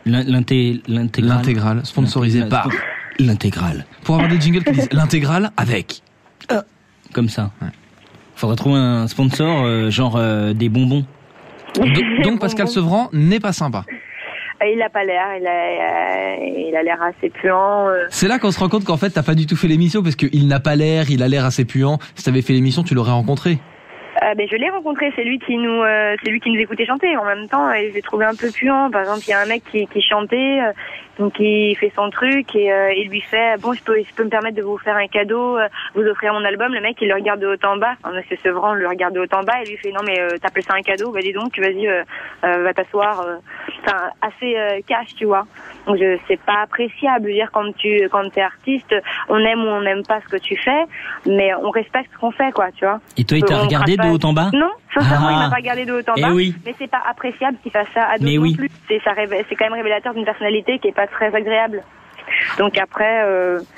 L'intégrale, sponsorisé par l'intégrale. Pour avoir des jingles qui disent l'intégrale avec. Comme ça. Ouais. Faudrait trouver un sponsor, genre des bonbons. Donc Pascal Sevran n'est pas sympa. Il a pas l'air, il a l'air assez puant. C'est là qu'on se rend compte qu'en fait t'as pas du tout fait l'émission parce qu'il n'a pas l'air, il a l'air assez puant. Si t'avais fait l'émission, tu l'aurais rencontré. Ben je l'ai rencontré, c'est lui qui nous écoutait chanter. En même temps, je l'ai trouvé un peu puant. Par exemple, il y a un mec qui chantait, donc il fait son truc et il lui fait bon, je peux me permettre de vous faire un cadeau, vous offrir mon album. Le mec il le regarde de haut en bas. Monsieur Sevran le regarde de haut en bas et lui fait non mais t'appelles ça un cadeau? Bah dis donc, vas-y, va t'asseoir. Enfin assez cash, tu vois. Donc c'est pas appréciable. Je veux dire quand t'es artiste, on aime ou on n'aime pas ce que tu fais, mais on respecte ce qu'on fait, quoi, tu vois. Et toi, il t'a regardé de haut en bas? Non, sincèrement, il m'a pas regardé de haut en bas. Oui. Mais c'est pas appréciable qu'il fasse ça à d'autres non plus. C'est quand même révélateur d'une personnalité qui est pas très agréable. Donc après,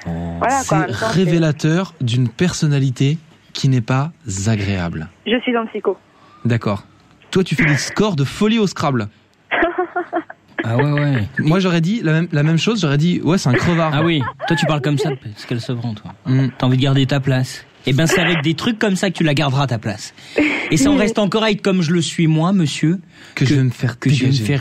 voilà. C'est révélateur d'une personnalité qui n'est pas agréable. Je suis un psycho. D'accord. Toi, tu fais des scores de folie au Scrabble. Ah ouais. Moi j'aurais dit la même chose, j'aurais dit ouais c'est un crevard. Ah oui, toi tu parles comme ça, Pascal Sevran, toi. T'as envie de garder ta place. Eh ben c'est avec des trucs comme ça que tu la garderas ta place. Et ça en restant correct comme je le suis moi, monsieur, que je vais me faire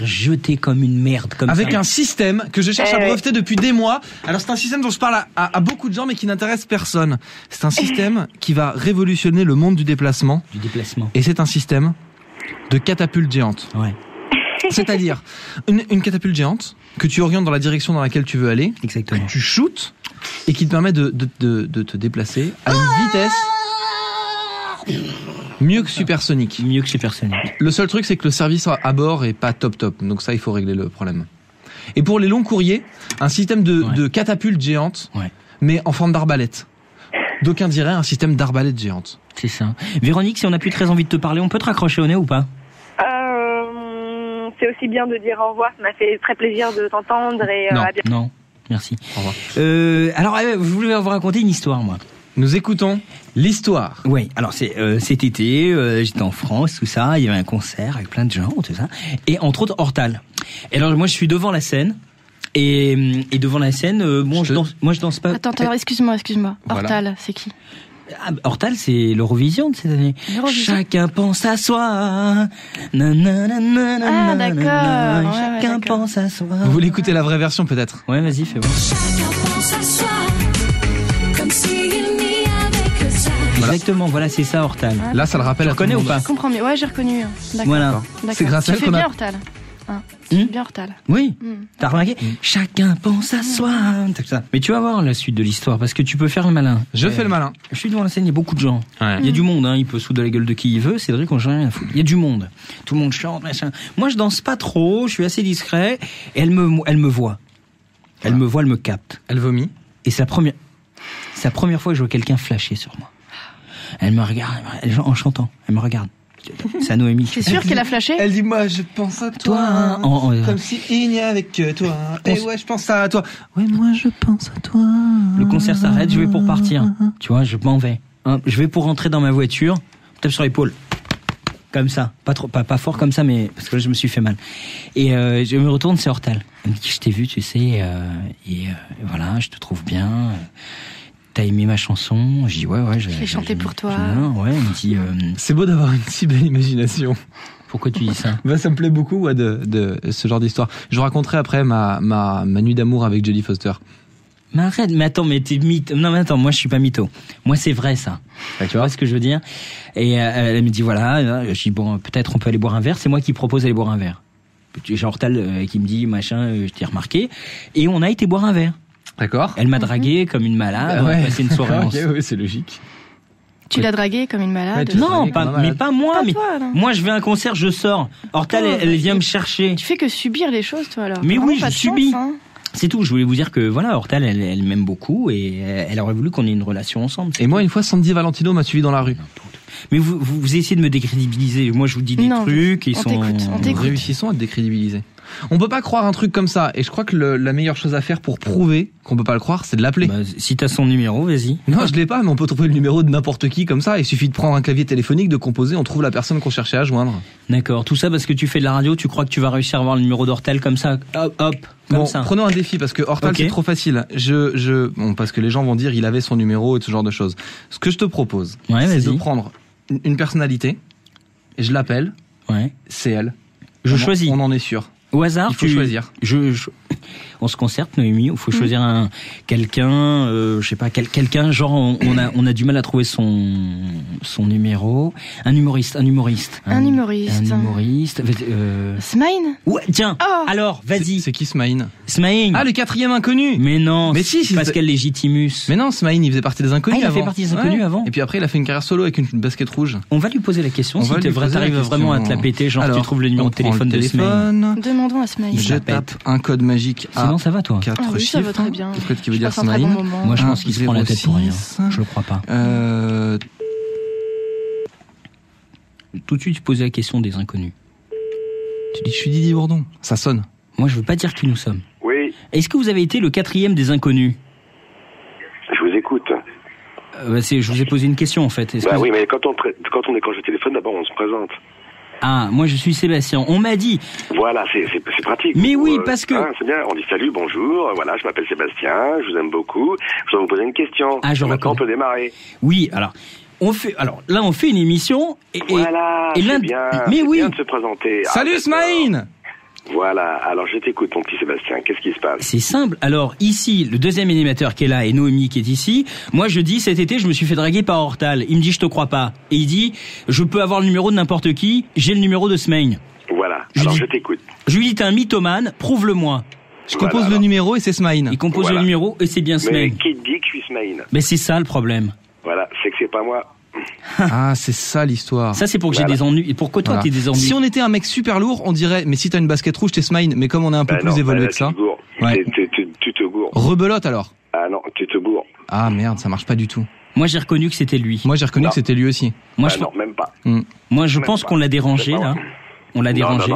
jeter comme une merde comme avec ça. Un système que je cherche à breveter depuis des mois. Alors c'est un système dont je parle à beaucoup de gens mais qui n'intéresse personne. C'est un système qui va révolutionner le monde du déplacement. Et c'est un système de catapulte géante. Ouais. C'est-à-dire une catapulte géante que tu orientes dans la direction dans laquelle tu veux aller, exactement, que tu shootes et qui te permet de te déplacer à une vitesse mieux que supersonique. Le seul truc c'est que le service à bord est pas top, donc ça il faut régler le problème. Et pour les longs courriers, un système de catapulte géante, mais en forme d'arbalète. D'aucuns diraient un système d'arbalète géante. C'est ça. Véronique, si on n'a plus très envie de te parler, on peut te raccrocher au nez ou pas? C'est aussi bien de dire au revoir, ça m'a fait très plaisir de t'entendre et Non, merci. Au revoir. Alors, je voulais vous raconter une histoire, moi. Nous écoutons l'histoire. Oui, alors c'est cet été, j'étais en France, tout ça, il y avait un concert avec plein de gens, tout ça, et entre autres Hortal. Et alors moi je suis devant la scène. Et devant la scène, je danse pas. Attends, excuse-moi. Voilà. Hortal, c'est qui? Hortal, c'est l'Eurovision de cette année. Chacun pense à soi. D'accord. Chacun pense à soi. Vous voulez écouter la vraie version peut-être? Ouais, vas-y, fais voir. Chacun pense à soi, comme s'il n'y avait que ça. Exactement, voilà, c'est ça, Hortal. Là, ça le rappelle. Tu reconnais ou pas? Je comprends mieux. Ouais, j'ai reconnu. D'accord. Voilà. C'est grâce à elle qu'on a. Hortal. Bien Hortal. Oui, t'as remarqué? Chacun pense à soi. Mais tu vas voir la suite de l'histoire parce que tu peux faire le malin. Je fais le malin. Je suis devant la scène, il y a beaucoup de gens. Il y a du monde, il peut se foutre de la gueule de qui il veut. Cédric, on n'a rien à foutre. Il y a du monde. Tout le monde chante, machin. Moi, je danse pas trop, je suis assez discret. Et elle me voit. Elle me voit, elle me capte. Elle vomit. Et c'est la première fois que je vois quelqu'un flasher sur moi. Elle me regarde, en chantant. Elle me regarde. C'est à Noémie. C'est sûr qu'elle a flashé? Elle dit moi je pense à toi, comme si il n'y avait que toi. Et ouais je pense à toi. Ouais moi je pense à toi. Le concert s'arrête, je vais pour partir. Tu vois, je m'en vais. Je vais pour rentrer dans ma voiture. Tape sur l'épaule. comme ça, pas fort comme ça, mais parce que là je me suis fait mal. Et je me retourne, c'est Hortal. Elle me dit, je t'ai vu, tu sais, voilà, je te trouve bien. T'as aimé ma chanson? Je dis ouais, je l'ai chantée pour toi. Ouais, elle me dit. C'est beau d'avoir une si belle imagination. Pourquoi tu dis ça? Ça me plaît beaucoup, ouais, de ce genre d'histoire. Je vous raconterai après ma nuit d'amour avec Jodie Foster. Mais arrête, mais attends, mais t'es mytho. Non, mais attends, moi je suis pas mytho. Moi c'est vrai ça. Tu vois ce que je veux dire? Et elle me dit voilà, je dis bon, peut-être on peut aller boire un verre. C'est moi qui propose d'aller boire un verre. J'ai Hortal qui me dit machin, je t'ai remarqué. Et on a été boire un verre. D'accord. Elle m'a dragué comme une malade. On a passé une soirée ensemble. Oui, c'est logique. Tu l'as dragué comme une malade? Non, pas moi. Pas mais toi, moi, je vais à un concert, je sors. Hortal, elle vient me chercher. Tu fais que subir les choses, toi, alors. Mais oui, je subis. Chance, hein. C'est tout. Je voulais vous dire que voilà, Hortal, elle m'aime beaucoup et elle aurait voulu qu'on ait une relation ensemble. Et moi, une fois, Sandy Valentino m'a suivi dans la rue. Mais vous essayez de me décrédibiliser. Moi, je vous dis des trucs. On t'écoute. Réussissons à te décrédibiliser. On peut pas croire un truc comme ça. Et je crois que la meilleure chose à faire pour prouver qu'on peut pas le croire, c'est de l'appeler. Si t'as son numéro, vas-y. Non, je l'ai pas, mais on peut trouver le numéro de n'importe qui comme ça. Il suffit de prendre un clavier téléphonique, de composer, on trouve la personne qu'on cherchait à joindre. D'accord. Tout ça parce que tu fais de la radio, tu crois que tu vas réussir à avoir le numéro d'Hortal comme ça? Hop. Comme ça. Prenons un défi parce que Hortal c'est trop facile. Parce que les gens vont dire il avait son numéro et ce genre de choses. Ce que je te propose, c'est de prendre une personnalité. Et je l'appelle. Ouais. C'est elle. Je choisis. On en est sûr. Au hasard, il faut choisir. On se concerte, Noémie. Il faut choisir quelqu'un, je sais pas, quelqu'un. Genre, on a du mal à trouver son numéro. Un humoriste. Smaïn. Ouais, tiens. Oh. Alors, vas-y. C'est qui Smaïn? Smaïn. Ah, le 4e inconnu. Mais non. Mais si, Pascal Légitimus. Mais non, Smaïn, il faisait partie des inconnus avant. Il a fait partie des inconnus avant. Et puis après, il a fait une carrière solo avec une basket rouge. On va lui poser la question. Si t'arrives vraiment à te la péter, genre tu trouves le numéro de téléphone de Smaïn. Demandons à Smaïn. Je tape un code magique. Sinon, ça va, toi? 4 oui, chiffres. Ça va très bien. Le code qui veut dire Smaïn. Moi, je pense qu'il se prend la tête pour rien. Je le crois pas. Tout de suite, tu posais la question des inconnus. Tu dis, je suis Didier Bourdon. Ça sonne. Moi, je veux pas dire qui nous sommes. Oui. Est-ce que vous avez été le 4e des inconnus? Je vous écoute. Je vous ai posé une question, en fait. Oui, mais quand on décroche le téléphone, d'abord, on se présente. Ah, moi je suis Sébastien. On m'a dit. Voilà, c'est pratique. Mais oui, parce que. C'est bien. On dit salut, bonjour. Voilà, je m'appelle Sébastien. Je vous aime beaucoup. Je dois vous poser une question. Maintenant, on peut démarrer. Oui, alors. On fait une émission et voilà, et c'est bien. Mais oui. Bien de se présenter. Salut Smaïn. Voilà, alors je t'écoute mon petit Sébastien, qu'est-ce qui se passe? C'est simple, alors ici, le 2e animateur qui est là et Noémie qui est ici, moi je dis cet été je me suis fait draguer par Hortal, il me dit je te crois pas, et il dit je peux avoir le numéro de n'importe qui, j'ai le numéro de Smaïn. Voilà, je t'écoute. Je lui dis t'es un mythomane, prouve-le-moi. Je compose le numéro et c'est Smaïn. Il compose le numéro et c'est bien Smaïn. Mais qui dit que je suis Smaïn? Mais c'est ça le problème. Voilà, c'est que c'est pas moi. Ah, c'est ça l'histoire. Ça c'est pour que j'ai des ennuis. Et pourquoi toi t'es des ennuis? Si on était un mec super lourd, on dirait mais si t'as une basket rouge t'es Smaïn. Mais comme on est un peu plus évolué que ça, tu te gourres. Rebelote alors. Ah non, tu te gourres. Ah merde, ça marche pas du tout. Moi j'ai reconnu que c'était lui. Moi j'ai reconnu que c'était lui aussi. Moi non, même pas. Moi je pense qu'on l'a dérangé là. On l'a dérangé.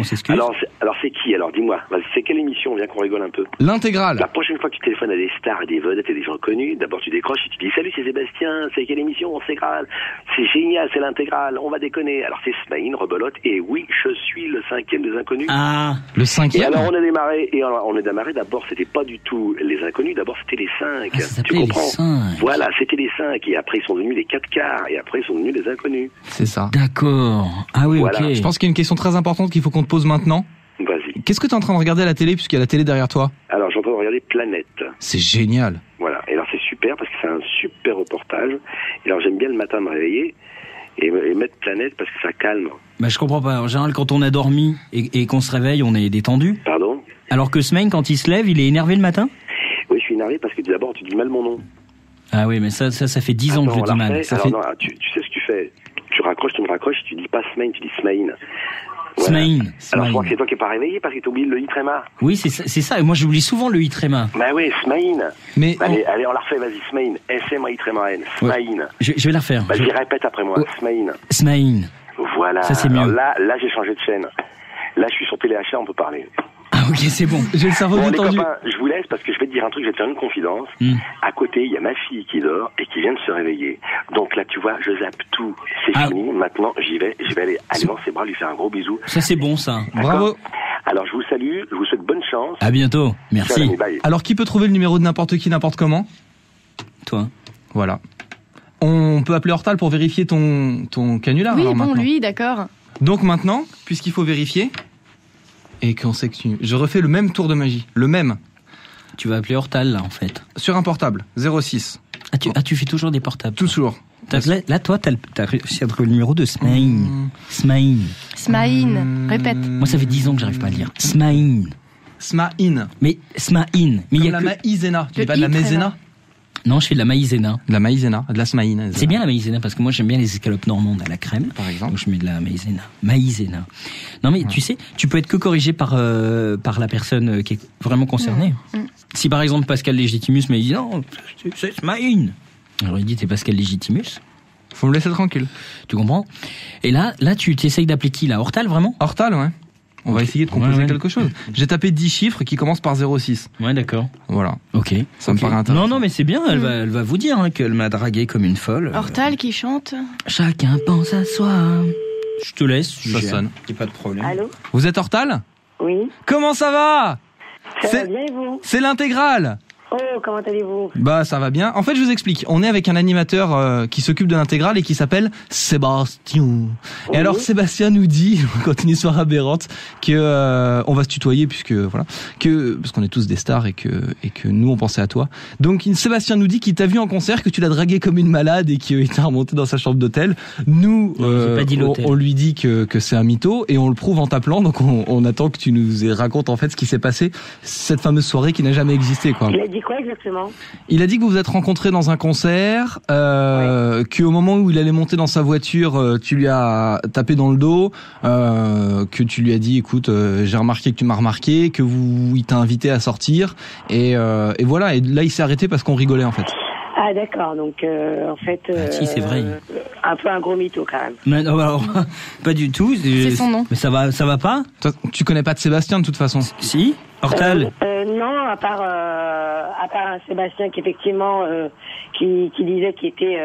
On s'excuse. Alors c'est qui? Alors dis-moi, c'est quelle émission? Viens qu'on rigole un peu. L'intégrale. La prochaine fois que tu téléphones à des stars et des vedettes et des gens connus, d'abord tu décroches et tu dis salut, c'est Sébastien, c'est quelle émission? C'est Graal. C'est génial, c'est l'intégrale. On va déconner. Alors c'est Smaïn, rebelote, et oui, je suis le 5e des inconnus. Ah, le 5e. Et alors on a démarré. D'abord c'était pas du tout les inconnus. D'abord c'était les 5. Ah, tu comprends? Les 5. Voilà, c'était les 5 et après ils sont devenus les 4 quarts et après ils sont devenus les inconnus. C'est ça. D'accord. Ah oui, voilà. ok. Je pense qu'il y a une question très importante qu'il faut qu'on te pose maintenant. Vas-y. Qu'est-ce que tu es en train de regarder à la télé puisqu'il y a la télé derrière toi? Alors, j'ai en train de regarder Planète. C'est génial. Voilà. Et alors, c'est super parce que c'est un super reportage. Et alors, j'aime bien le matin me réveiller et mettre Planète parce que ça calme. Bah, je comprends pas. En général, quand on a dormi et qu'on se réveille, on est détendu. Pardon? Alors que Smaïn, quand il se lève, il est énervé le matin? Oui, je suis énervé parce que d'abord, tu dis mal mon nom. Ah oui, mais ça fait 10 ans que je dis mal. Non, tu sais ce que tu fais. Tu me raccroches, tu dis pas Smaïn, tu dis Smaïn. Voilà. Smaïn. Alors je crois que c'est toi qui n'es pas réveillé parce que tu oublies le i-tréma. Oui, c'est ça. Et moi, j'oublie souvent le i-tréma. Bah oui, Smaïn. Mais allez, on la refait, vas-y, Smaïn. S-M-I-tréma-N. Smaïn. Je vais la refaire. Vas-y, répète après moi. Smaïn. Smaïn. Voilà. Ça, c'est mieux. Alors là, j'ai changé de chaîne. Là, je suis sur Téléachat, on peut parler. Ah Ok, c'est bon. J'ai le cerveau Bon, les détendu. copains, je vous laisse parce que je vais te dire un truc, je vais te faire une confidence. À côté, il y a ma fille qui dort et qui vient de se réveiller. Donc là, tu vois, je zappe tout. C'est fini. Maintenant, je vais aller aller dans ses bras, lui faire un gros bisou. Ça, c'est bon, ça. D'accord. Bravo. Alors, je vous salue, je vous souhaite bonne chance. À bientôt. Merci. Ciao, amis, bye. Alors, qui peut trouver le numéro de n'importe qui, n'importe comment? Toi. Voilà. On peut appeler Hortal pour vérifier ton canular. Oui, alors, bon, maintenant. lui, d'accord. Donc maintenant, puisqu'il faut vérifier, et qu'on sait que je refais le même tour de magie. Le même. Tu vas appeler Hortal, là, en fait. Sur un portable. 06. Tu fais toujours des portables. Toujours. Là, toi, t'as réussi à trouver le numéro de Smaïn. Smaïn. Répète. Moi, ça fait 10 ans que j'arrive pas à le lire. Smaïn. Smaïn. Mais Smaïn. Mais Comme il y a la que... maïzena. Tu fais pas de la maïzena? Non, je fais de la maïzena. De la maïzena, de la smaïn. C'est bien la maïzena parce que moi j'aime bien les escalopes normandes à la crème. Par exemple. Donc je mets de la maïzena. Maïzena. Non mais tu sais, tu peux être que corrigé par la personne qui est vraiment concernée. Si par exemple Pascal Légitimus me dit non, c'est Smaïn. Alors il dit t'es Pascal Légitimus. Faut me laisser tranquille. Tu comprends? Et là tu t'essayes d'appeler qui là? Hortal vraiment? Hortal, ouais. On va essayer de composer quelque chose. J'ai tapé 10 chiffres qui commencent par 06. Ouais, d'accord. Voilà. Ok. Ça me paraît intéressant. Non, mais c'est bien, elle va vous dire qu'elle m'a dragué comme une folle. Hortal qui chante. Chacun pense à soi. Je te laisse. Ça sonne. Y a pas de problème. Allô? Vous êtes Hortal? Oui. Comment ça va? Ça va bien et vous? C'est l'intégrale. Oh, comment allez-vous? Bah ça va bien. En fait je vous explique. On est avec un animateur qui s'occupe de l'intégrale et qui s'appelle Sébastien. Et alors Sébastien nous dit, quand une histoire aberrante, que on va se tutoyer puisque voilà, parce qu'on est tous des stars et que nous on pensait à toi. Donc Sébastien nous dit qu'il t'a vu en concert, que tu l'as dragué comme une malade et qu'il t'a remonté dans sa chambre d'hôtel. Nous on lui dit que c'est un mytho et on le prouve en t'appelant. Donc on attend que tu nous racontes en fait ce qui s'est passé cette fameuse soirée qui n'a jamais existé quoi. Il a dit quoi exactement? Il a dit que vous vous êtes rencontrés dans un concert, qu'au moment où il allait monter dans sa voiture, tu lui as tapé dans le dos, que tu lui as dit, écoute, j'ai remarqué que tu m'as remarqué, que il t'a invité à sortir, et voilà. Et là, il s'est arrêté parce qu'on rigolait en fait. Ah d'accord, donc en fait... si, c'est vrai. Un peu un gros mytho quand même. Mais non, alors, pas du tout. C'est son nom. Mais ça va pas? Toi, tu connais pas de Sébastien de toute façon? Si. Hortal. Non, à part un Sébastien qui effectivement qui disait qu'il était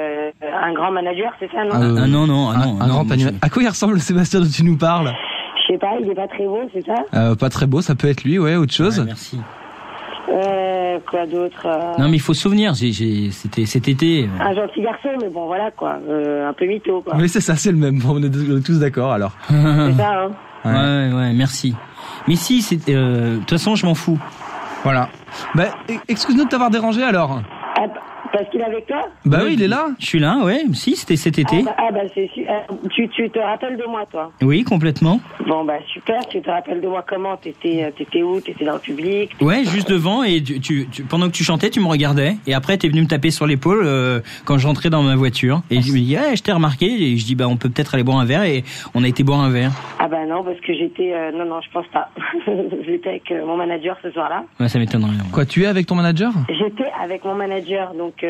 un grand manager, c'est ça, non? Non. Un grand animateur. À quoi il ressemble le Sébastien dont tu nous parles? Je sais pas, il est pas très beau, c'est ça? Pas très beau, ça peut être lui, ouais, autre chose. Ouais, merci. Quoi d'autre? Non, mais il faut se souvenir, c'était cet été. Un gentil garçon, mais bon, voilà, quoi. Un peu mytho, quoi. Mais c'est ça, c'est le même. Bon, on est tous d'accord, alors. C'est ça, hein? Ouais, merci. Mais si, de toute façon, je m'en fous. Voilà. Bah, excuse-nous de t'avoir dérangé, alors. Ah, parce qu'il est avec toi? Bah oui, il est là. Je suis là, ouais. Si, c'était cet été. C'est tu te rappelles de moi, toi? Oui, complètement. Bon, bah super, tu te rappelles de moi comment? T'étais où? T'étais dans le public? Ouais, juste devant, et pendant que tu chantais, tu me regardais, et après t'es venu me taper sur l'épaule quand j'entrais dans ma voiture, et je me dis, je t'ai remarqué, et je dis, on peut peut-être aller boire un verre, et on a été boire un verre. Ah bah non, parce que j'étais... non, je pense pas. J'étais avec mon manager ce soir-là. Ouais, ça m'étonnerait. Ouais. Quoi, tu es avec ton manager? J'étais avec mon manager, donc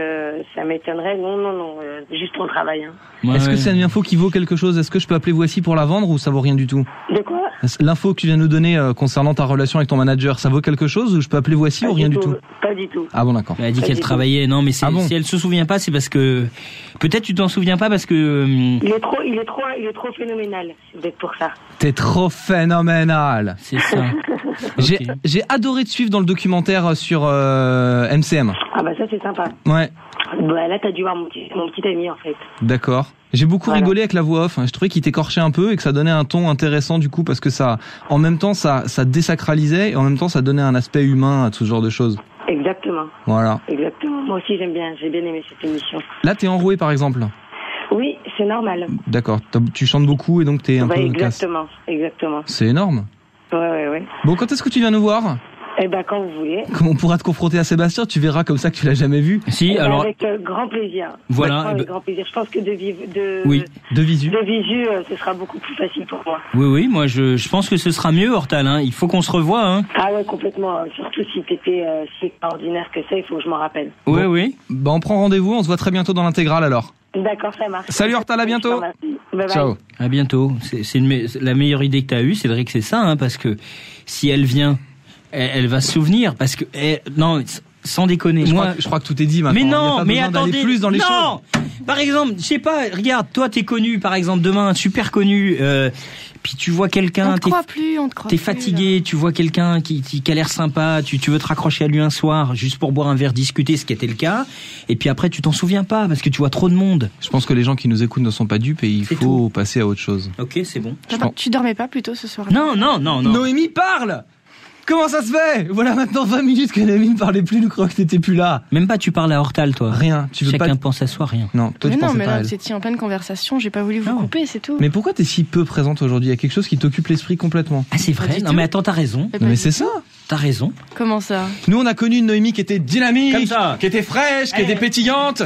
ça m'étonnerait. Non, juste ton travail. Hein. Ouais, Est-ce que c'est une info qui vaut quelque chose? Est-ce que je peux appeler Voici pour la vendre ou ça vaut rien du tout? De quoi? L'info que tu viens de nous donner concernant ta relation avec ton manager, ça vaut quelque chose ou je peux appeler Voici ou rien du tout? Pas du tout. Ah bon, d'accord. Elle a dit qu'elle travaillait. Non, mais si elle se souvient pas, c'est parce que peut-être tu t'en souviens pas parce que il est trop phénoménal. C'est peut-être pour ça. T'es trop phénoménal. C'est ça. J'ai adoré te suivre dans le documentaire sur MCM. Ah bah ça c'est sympa. Ouais. Bah là t'as dû voir mon petit ami en fait. D'accord. J'ai beaucoup rigolé avec la voix off. Je trouvais qu'il t'écorchait un peu et que ça donnait un ton intéressant du coup parce que ça, en même temps, ça désacralisait et en même temps ça donnait un aspect humain à tout ce genre de choses. Exactement. Voilà. Exactement. Moi aussi j'ai bien aimé cette émission. Là t'es enroué par exemple. Oui, c'est normal. D'accord. Tu chantes beaucoup et donc t'es un peu exactement. C'est énorme. Ouais. Bon, quand est-ce que tu viens nous voir? Eh ben quand vous voulez. Comme on pourra te confronter à Sébastien, tu verras comme ça que tu l'as jamais vu. Si, alors avec grand plaisir. Voilà. Avec grand plaisir. Je pense que de visu. De visu, ce sera beaucoup plus facile pour moi. Oui, moi je pense que ce sera mieux, Hortal. Hein. Il faut qu'on se revoie. Hein. Ah ouais, complètement. Surtout si t'étais si extraordinaire que ça, il faut que je m'en rappelle. Oui, oui. Bah on prend rendez-vous, on se voit très bientôt dans l'intégrale alors. D'accord, ça marche. Salut Hortal, à bientôt. Bye. Ciao. À bientôt. C'est la meilleure idée que t'as eue, Cédric, c'est ça, hein, parce que si elle vient elle va se souvenir parce que non, sans déconner. Je crois que tout est dit maintenant. Mais non, il y a pas mais besoin d'aller attendez, plus dans les non. Par exemple, je sais pas, regarde, toi t'es connu, par exemple demain, super connu. Puis tu vois quelqu'un, on te croit plus. T'es fatigué, tu vois quelqu'un qui a l'air sympa, tu veux te raccrocher à lui un soir juste pour boire un verre, discuter, ce qui était le cas. Et puis après tu t'en souviens pas parce que tu vois trop de monde. Je pense que les gens qui nous écoutent ne sont pas dupes et il faut passer à autre chose. Ok, c'est bon. Tu dormais pas plutôt ce soir? Non. Noémie parle. Comment ça se fait? Voilà maintenant 20 minutes que Noémie ne parlait plus, nous croyons que t'étais plus là. Même pas, tu parlais à Hortal, toi. Rien. Tu veux Chacun pense à soi, rien. Non, toi tu pensais mais pas à là, elle. vous étiez en pleine conversation, j'ai pas voulu vous couper, c'est tout. Mais pourquoi t'es si peu présente aujourd'hui? Il y a quelque chose qui t'occupe l'esprit complètement. Ah, c'est vrai? Non, mais attends, t'as raison. Mais c'est ça. T'as raison. Comment ça? Nous, on a connu une Noémie qui était dynamique, comme ça, qui était fraîche, qui était pétillante.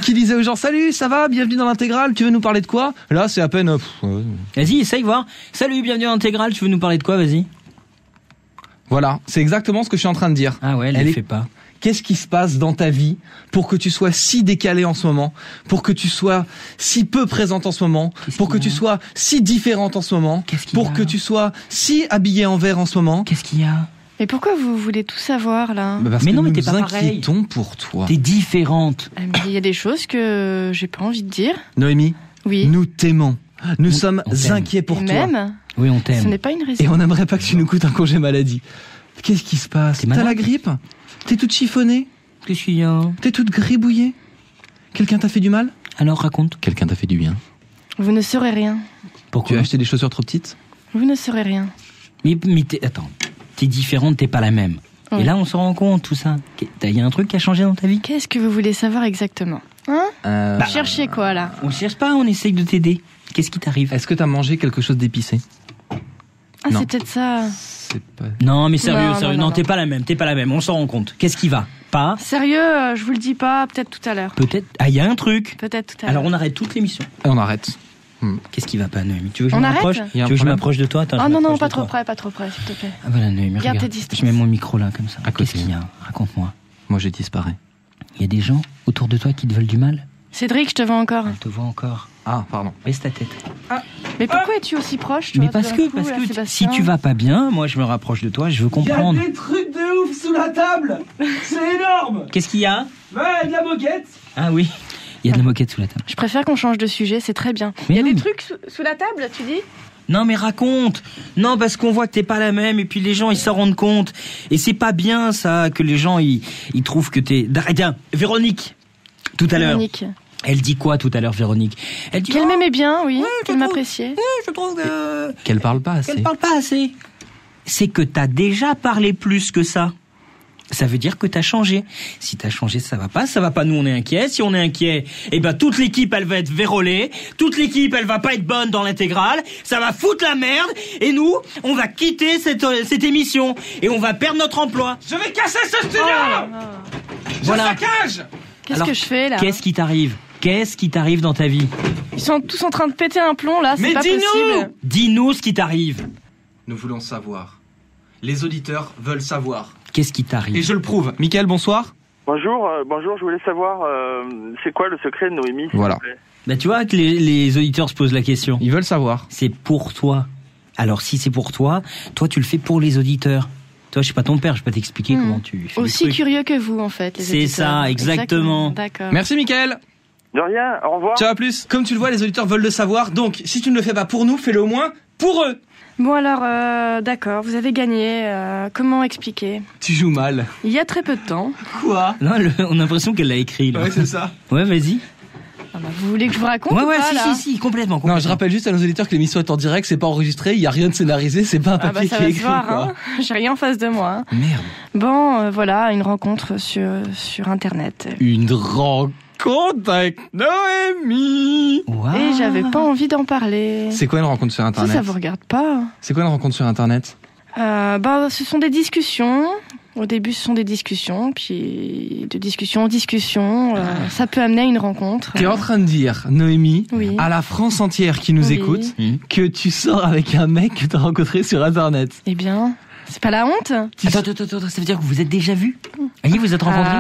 Qui disait aux gens salut, ça va, bienvenue dans l'intégrale, tu veux nous parler de quoi? Là c'est à peine Vas-y, essaye voir. Salut, bienvenue dans l'intégrale, tu veux nous parler de quoi? Vas-y. Voilà, c'est exactement ce que je suis en train de dire. Ah ouais, elle le fait pas. Qu'est-ce qui se passe dans ta vie pour que tu sois si décalé en ce moment, pour que tu sois si peu présente en ce moment, pour que tu sois si différente en ce moment, pour que tu sois si habillée en vert en ce moment? Qu'est-ce qu'il y a? Mais pourquoi vous voulez tout savoir là? Parce mais que non, mais nous t'es pas nous pareil. inquiétons pour toi. T'es différente. Mais il y a des choses que j'ai pas envie de dire. Noémie, oui. Nous t'aimons. Nous sommes inquiets pour toi. Même. Oui, on t'aime. Ce n'est pas une raison. Et on n'aimerait pas que tu nous coûtes un congé maladie. Qu'est-ce qui se passe? T'as la grippe? T'es toute chiffonnée? Qu'est-ce qu'il y a? T'es toute gribouillée? Quelqu'un t'a fait du mal? Alors raconte. Quelqu'un t'a fait du bien. Vous ne saurez rien. Pourquoi? Tu as acheté des chaussures trop petites? Vous ne saurez rien. Mais attends, t'es différente, t'es pas la même. Oui. Et là, on se rend compte, tout ça. Il y a un truc qui a changé dans ta vie? Qu'est-ce que vous voulez savoir exactement? Hein? Vous cherchez quoi, là? On cherche pas, on essaye de t'aider. Qu'est-ce qui t'arrive? Est-ce que t'as mangé quelque chose d'épicé? Ah, c'est peut-être ça. Non, mais sérieux, Non, t'es pas la même, on s'en rend compte. Qu'est-ce qui va? Pas? Sérieux, je vous le dis pas, peut-être tout à l'heure. Peut-être. Ah, il y a un truc. Peut-être tout à l'heure. Alors, on arrête toute l'émission. Et on arrête. Qu'est-ce qui va pas, Noémie? Tu veux que je On m'approche? arrête? Tu veux que je m'approche de toi? Attends, Ah je non, m'approche pas de trop toi. près, s'il te plaît. Ah voilà, Noémie, Garde regarde. tes distances. Je mets mon micro là, comme ça. À côté. Qu'est-ce qu'il y a? Raconte-moi. Moi, je disparais. Il y a des gens autour de toi qui te veulent du mal? Cédric, je te vois encore. Je te vois encore. Ah, pardon. Baisse ta tête. Mais pourquoi es-tu aussi proche, Mais toi, parce tout d'un que coup, là, si Sébastien tu vas pas bien, moi je me rapproche de toi, je veux comprendre. Il y a des trucs de ouf sous la table. C'est énorme. Qu'est-ce qu'il y a? Ouais, de la moquette. Ah oui, il y a de la moquette sous la table. Je préfère qu'on change de sujet, c'est très bien. Mais Il y a non, des mais- trucs sous la table, tu dis? Non mais raconte. Non parce qu'on voit que t'es pas la même et puis les gens ils s'en rendent compte et c'est pas bien ça que les gens ils trouvent que t'es. Tiens, Véronique, tout à l'heure. Véronique. Elle dit quoi tout à l'heure, Véronique? Elle dit Qu'elle m'aimait bien, oui, Ouais, qu'elle m'appréciait. je trouve que Qu'elle parle pas assez. qu'elle parle pas assez. C'est que t'as déjà parlé plus que ça. Ça veut dire que t'as changé. Si t'as changé, ça va pas, nous on est inquiets. Si on est inquiet, eh ben toute l'équipe elle va être vérolée, toute l'équipe elle va pas être bonne dans l'intégrale, ça va foutre la merde, et nous, on va quitter cette émission, et on va perdre notre emploi. Je vais casser ce studio. Voilà. Saccage. Qu'est-ce Alors, que je fais là? Qu'est-ce qui t'arrive? Qu'est-ce qui t'arrive dans ta vie? Ils sont tous en train de péter un plomb là, c'est Mais pas dis-nous! possible. Dis-nous ce qui t'arrive. Nous voulons savoir. Les auditeurs veulent savoir. Qu'est-ce qui t'arrive? Et je le prouve. Mickaël, bonsoir. Bonjour, je voulais savoir, c'est quoi le secret de Noémie, s'il Voilà. vous plaît? Bah tu vois que les auditeurs se posent la question. Ils veulent savoir. C'est pour toi. Alors si c'est pour toi, toi tu le fais pour les auditeurs. Toi, je suis pas ton père, je vais pas t'expliquer comment tu fais Aussi le truc. curieux que vous en fait, les C'est auditeurs. ça, exactement. D'accord. Merci Mickaël. De rien, au revoir. Ciao, à plus. Comme tu le vois, les auditeurs veulent le savoir. Donc, si tu ne le fais pas pour nous, fais-le au moins pour eux. Bon alors, d'accord, vous avez gagné. Comment expliquer? Tu joues mal. Il y a très peu de temps. Quoi? Non, on a l'impression qu'elle l'a écrit là. Ouais, c'est ça. Ouais, vas-y. Ah bah, vous voulez que je vous raconte Ouais, ou ouais, pas, là si, complètement. Non, je rappelle juste à nos auditeurs que l'émission est en direct, c'est pas enregistré, il y a rien de scénarisé, c'est pas un Ah bah papier ça qui est va se écrit, voir, quoi. hein. J'ai rien en face de moi. Hein. Merde. Bon, voilà, une rencontre sur Internet. Une rencontre avec Noémie. Wow. Et j'avais pas envie d'en parler. C'est quoi une rencontre sur Ça, Internet? ça vous regarde pas. C'est quoi une rencontre sur Internet? Bah, ce sont des discussions. Au début, ce sont des discussions, puis de discussion en discussion, ça peut amener à une rencontre. T'es en train de dire, Noémie, Oui. à la France entière qui nous Oui. écoute, que tu sors avec un mec que t'as rencontré sur Internet. Eh bien, c'est pas la honte? Attends, ça veut dire que vous êtes déjà vus? Allez, vous êtes rencontrés?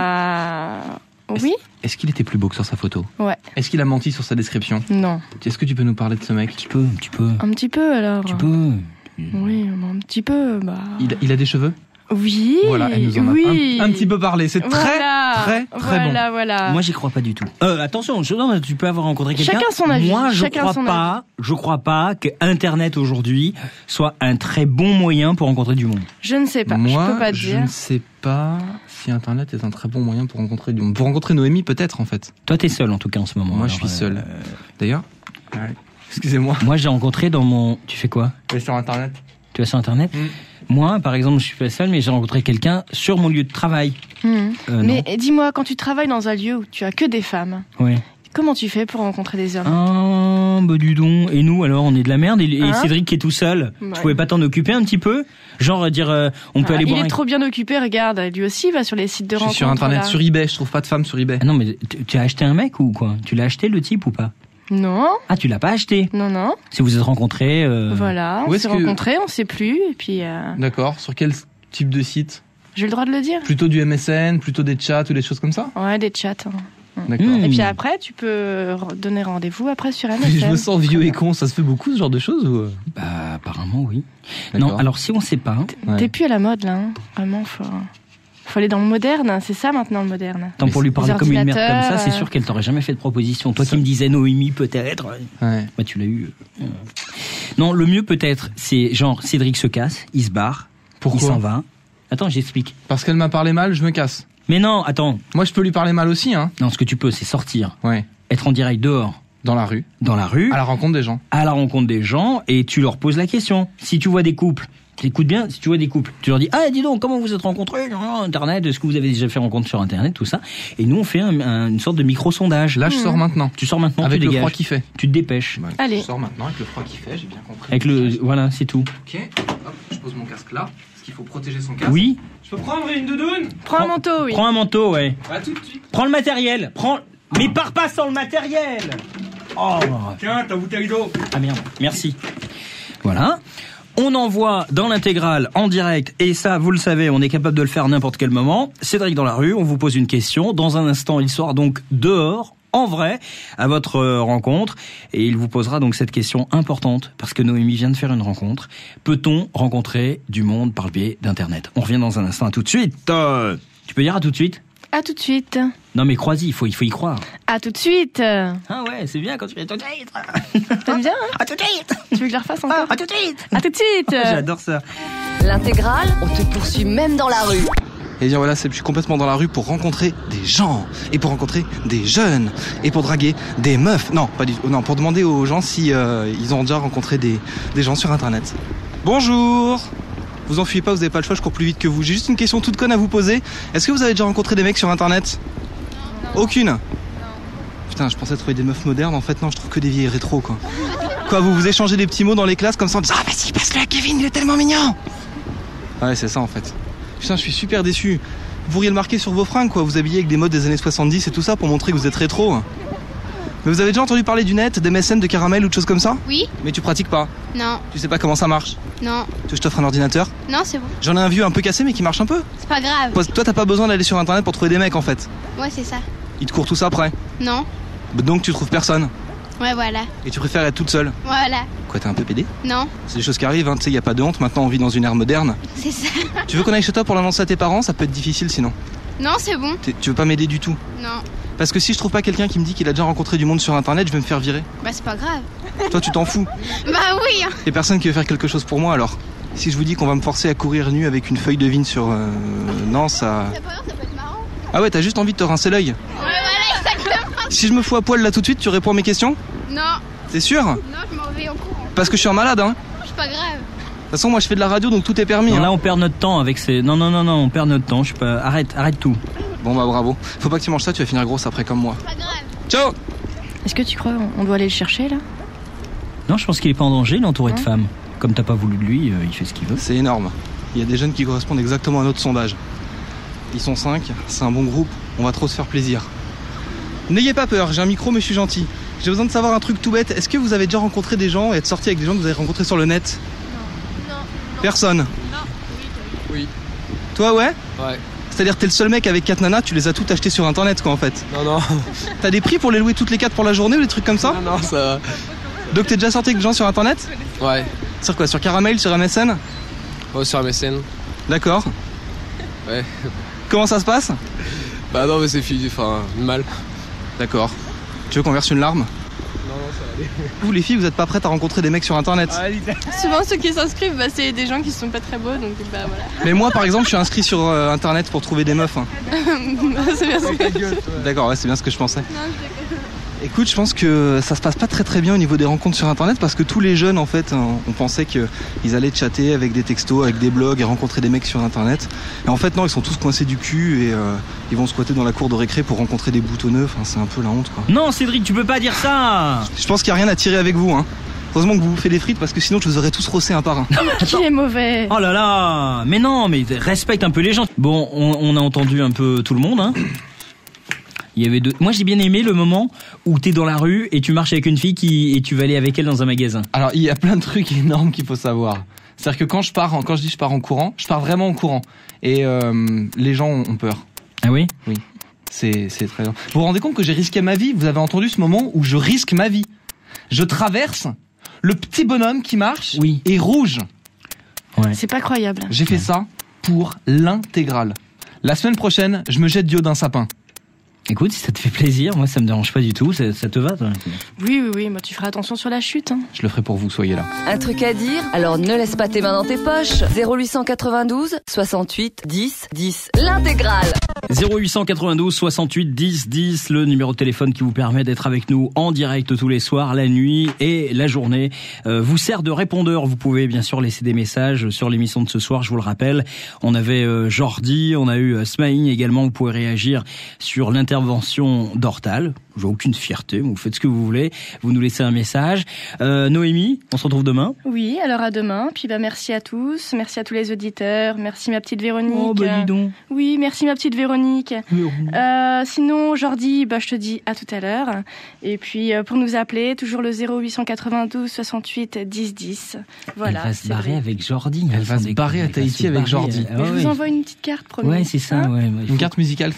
Oui? Est-ce qu'il était plus beau que sur sa photo? Ouais. Est-ce qu'il a menti sur sa description? Non. Est-ce que tu peux nous parler de ce mec? Un petit peu. Un petit peu alors. Tu peux. Oui, un petit peu. Bah... Il a des cheveux? Oui. Voilà, elle nous en a oui. un petit peu parlé. C'est Voilà. très bon. Voilà. Moi, j'y crois pas du tout. Attention, non, tu peux avoir rencontré quelqu'un. Chacun son avis. Moi, je crois pas que Internet aujourd'hui soit un très bon moyen pour rencontrer du monde. Je ne sais pas. Moi, je peux pas te je dire. ne sais pas si Internet est un très bon moyen pour rencontrer du monde. Pour rencontrer Noémie, peut-être, en fait. Toi, t'es seul, en tout cas, en ce moment. Moi, je suis seul. D'ailleurs, excusez-moi. Moi, j'ai rencontré dans mon... Tu fais quoi? Sur Internet. Tu vas sur Internet? Moi, par exemple, je suis pas seul, mais j'ai rencontré quelqu'un sur mon lieu de travail. Mais dis-moi, quand tu travailles dans un lieu où tu as que des femmes, ouais. Comment tu fais pour rencontrer des hommes? Ah, bah dis donc. Et nous, alors, on est de la merde. Et Cédric qui est tout seul. Ouais. Tu pouvais pas t'en occuper un petit peu? Genre, dire, on peut aller boire Il est trop bien occupé, regarde. Lui aussi, il va sur les sites de rencontres. Je suis sur Internet, là. sur eBay. Je trouve pas de femmes sur eBay. Ah non, mais tu as acheté un mec ou quoi? Tu l'as acheté, le type, ou pas? Non. Ah, tu l'as pas acheté? Non. Si vous êtes rencontrés... Voilà, on s'est rencontrés, on sait plus, et puis... D'accord. Sur quel type de site? J'ai le droit de le dire. Plutôt du MSN, plutôt des chats ou des choses comme ça? Ouais, des chats. D'accord. Et puis après, tu peux donner rendez-vous après sur MSN. Je me sens vieux et con, ça se fait beaucoup ce genre de choses ou... Bah, apparemment, oui. D'accord. Non, alors si on sait pas... T'es plus à la mode, là. Hein. Vraiment, faut aller dans le moderne. C'est ça, maintenant, le moderne. Tant pour lui parler comme une merde comme ça, c'est ordinateurs, sûr qu'elle t'aurait jamais fait de proposition. Toi qui me disais Noémie, peut-être... Ouais. Bah, tu l'as eu. Non, le mieux, peut-être, c'est genre, Cédric se casse, il se barre, Pourquoi il s'en va. Attends, j'explique. Parce qu'elle m'a parlé mal, je me casse. Mais non, attends. Moi, je peux lui parler mal aussi, hein. Non, ce que tu peux, c'est sortir. Ouais. Être en direct dehors. Dans la rue. À la rencontre des gens. À la rencontre des gens, et tu leur poses la question. Si tu vois des couples, écoute bien, si tu vois des couples, tu leur dis, ah, dis donc, comment vous êtes rencontrés? Internet, est-ce que vous avez déjà fait rencontre sur Internet, tout ça? Et nous, on fait une sorte de micro-sondage. Là, je sors maintenant. Tu sors maintenant, avec tu le dégages. froid qui fait. Tu te dépêches. Bah, allez. Je sors maintenant avec le froid qui fait, j'ai bien compris. Avec voilà, c'est tout. Ok, hop, je pose mon casque là, parce qu'il faut protéger son casque. Oui. Je peux prendre une doudoune? Prends un manteau, oui. Prends un manteau, ouais. À tout de suite. Prends le matériel. Mais pars pas sans le matériel. Oh. Tiens, ta bouteille d'eau. Ah merde, merci. Voilà. On envoie dans l'intégrale en direct, et ça, vous le savez, on est capable de le faire à n'importe quel moment. Cédric dans la rue, on vous pose une question. Dans un instant, il sera donc dehors, en vrai, à votre rencontre, et il vous posera donc cette question importante, parce que Noémie vient de faire une rencontre. Peut-on rencontrer du monde par le biais d'Internet? On revient dans un instant, à tout de suite. Tu peux dire à tout de suite? À tout de suite. Non mais crois-y, il faut y croire. À tout de suite. Ah ouais, c'est bien quand tu fais tout de suite. T'aimes bien, hein? À tout de suite. Tu veux que je la refasse encore? À tout de suite. À tout de suite. J'adore ça. L'intégrale, on te poursuit même dans la rue. Et bien voilà, je suis complètement dans la rue pour rencontrer des gens, et pour rencontrer des jeunes, et pour draguer des meufs. Non, pas du tout. Non, pour demander aux gens si ils ont déjà rencontré des gens sur Internet. Bonjour. Vous enfuyez pas, vous avez pas le choix, je cours plus vite que vous. J'ai juste une question toute conne à vous poser. Est-ce que vous avez déjà rencontré des mecs sur Internet? Non. Aucune? Non. Putain, je pensais trouver des meufs modernes, en fait non, je trouve que des vieilles rétro quoi. Quoi, vous échangez des petits mots dans les classes comme ça en disant ah vas-y, passe-le à Kevin, il est tellement mignon. Ouais, c'est ça en fait. Putain, je suis super déçu. Vous pourriez le marquer sur vos fringues quoi, vous habillez avec des modes des années 70 et tout ça pour montrer que vous êtes rétro. Mais vous avez déjà entendu parler du net, des MSN, de caramel ou de choses comme ça? Oui. Mais tu pratiques pas? Non. Tu sais pas comment ça marche? Non. Tu veux que je t'offre un ordinateur? Non, c'est bon. J'en ai un vieux un peu cassé mais qui marche un peu. C'est pas grave. Toi t'as pas besoin d'aller sur Internet pour trouver des mecs en fait. Ouais, c'est ça. Ils te courent tous après. Non. Donc tu trouves personne. Ouais, voilà. Et tu préfères être toute seule. Voilà. Quoi, t'es un peu pédé? Non. C'est des choses qui arrivent, hein. Tu sais, y a pas de honte, maintenant on vit dans une ère moderne. C'est ça. Tu veux qu'on aille chez toi pour l'annoncer à tes parents? Ça peut être difficile sinon. Non, c'est bon. Tu veux pas m'aider du tout? Non. Parce que si je trouve pas quelqu'un qui me dit qu'il a déjà rencontré du monde sur Internet, je vais me faire virer. Bah, c'est pas grave. Toi, tu t'en fous. Bah oui. Y'a personne qui veut faire quelque chose pour moi alors. Si je vous dis qu'on va me forcer à courir nu avec une feuille de vigne sur... Non, ça... Ça peut être marrant. Ah ouais, t'as juste envie de te rincer l'œil. Ouais, voilà, exactement. Si je me fous à poil là tout de suite, tu réponds à mes questions? Non. T'es sûr? Non, je m'en vais en courant. Parce que je suis un malade, hein. C'est pas grave. De toute façon, moi je fais de la radio donc tout est permis. Non, hein. là on perd notre temps avec ces... Non, on perd notre temps. Je suis pas... Arrête tout. Bon bah bravo. Faut pas que tu manges ça, tu vas finir grosse après comme moi. C'est pas grave. Ciao. Est-ce que tu crois on doit aller le chercher là? Non, je pense qu'il est pas en danger, il est entouré de femmes. Comme t'as pas voulu de lui, il fait ce qu'il veut. C'est énorme. Il y a des jeunes qui correspondent exactement à notre sondage. Ils sont 5, c'est un bon groupe, on va trop se faire plaisir. N'ayez pas peur, j'ai un micro mais je suis gentil. J'ai besoin de savoir un truc tout bête. Est-ce que vous avez déjà rencontré des gens et être sorti avec des gens que vous avez rencontrés sur le net? Non. Personne? Non. Oui. Toi ouais? Ouais. C'est-à-dire t'es le seul mec avec 4 nanas, tu les as toutes achetées sur internet quoi en fait? Non. T'as des prix pour les louer toutes les 4 pour la journée ou des trucs comme ça? Non, ça va. Donc t'es déjà sorti avec des gens sur internet? Ouais. Sur quoi? Sur Caramel, sur MSN? Oh, sur MSN. D'accord. Ouais. Comment ça se passe? Bah non, mais c'est mal. D'accord. Tu veux qu'on verse une larme? Non, ça va aller. Vous les filles, vous êtes pas prêtes à rencontrer des mecs sur internet? Souvent ceux qui s'inscrivent, c'est des gens qui sont pas très beaux, donc voilà. Mais moi par exemple je suis inscrit sur internet pour trouver des meufs. Hein. C'est bien ça. D'accord, ouais, c'est bien ce que je pensais. Écoute, je pense que ça se passe pas très bien au niveau des rencontres sur internet parce que tous les jeunes en fait, on pensait qu'ils allaient chatter avec des textos, avec des blogs et rencontrer des mecs sur internet. Et en fait non, ils sont tous coincés du cul et ils vont squatter dans la cour de récré pour rencontrer des boutonneux. Enfin, c'est un peu la honte quoi. Non Cédric, tu peux pas dire ça. Je pense qu'il y a rien à tirer avec vous hein. Heureusement que vous faites des frites parce que sinon je vous aurais tous rossé un par un. Qui est mauvais? Oh là là. Mais non, mais respecte un peu les gens. Bon, on a entendu un peu tout le monde hein. Il y avait Moi j'ai bien aimé le moment où t'es dans la rue et tu marches avec une fille et tu vas aller avec elle dans un magasin. Alors il y a plein de trucs énormes qu'il faut savoir. C'est-à-dire que quand je dis je pars en courant, je pars vraiment en courant. Et les gens ont peur. Ah oui? Oui. C'est très bien. Vous vous rendez compte que j'ai risqué ma vie? Vous avez entendu ce moment où je risque ma vie? Je traverse, le petit bonhomme qui marche est rouge. Ouais. C'est pas croyable. J'ai fait ça pour l'intégrale. La semaine prochaine, je me jette du haut d'un sapin. Écoute, si ça te fait plaisir, moi ça me dérange pas du tout, ça te va toi? Oui, moi tu feras attention sur la chute. Hein. Je le ferai pour vous, soyez là. Un truc à dire? Alors ne laisse pas tes mains dans tes poches. 0892 68 10 10. L'intégrale. 0892 68 10 10, le numéro de téléphone qui vous permet d'être avec nous en direct tous les soirs, la nuit et la journée. Vous sert de répondeur. Vous pouvez bien sûr laisser des messages sur l'émission de ce soir, je vous le rappelle. On avait Jordi, on a eu Smaïn également. Vous pouvez réagir sur l'intervention d'Hortal. J'ai aucune fierté, vous faites ce que vous voulez. Vous nous laissez un message. Noémie, on se retrouve demain. Oui, alors à demain. Puis merci à tous, merci à tous les auditeurs, merci ma petite Véronique. Oh bah dis donc. Oui, merci ma petite Véronique. Sinon, Jordi, je te dis à tout à l'heure. Et puis pour nous appeler, toujours le 0892 68 10 10. Voilà. Elle va se barrer avec Jordi. Elle va se barrer à Tahiti avec Jordi. Je vous envoie une petite carte, promis. Ouais, c'est ça. Ouais, une carte musicale.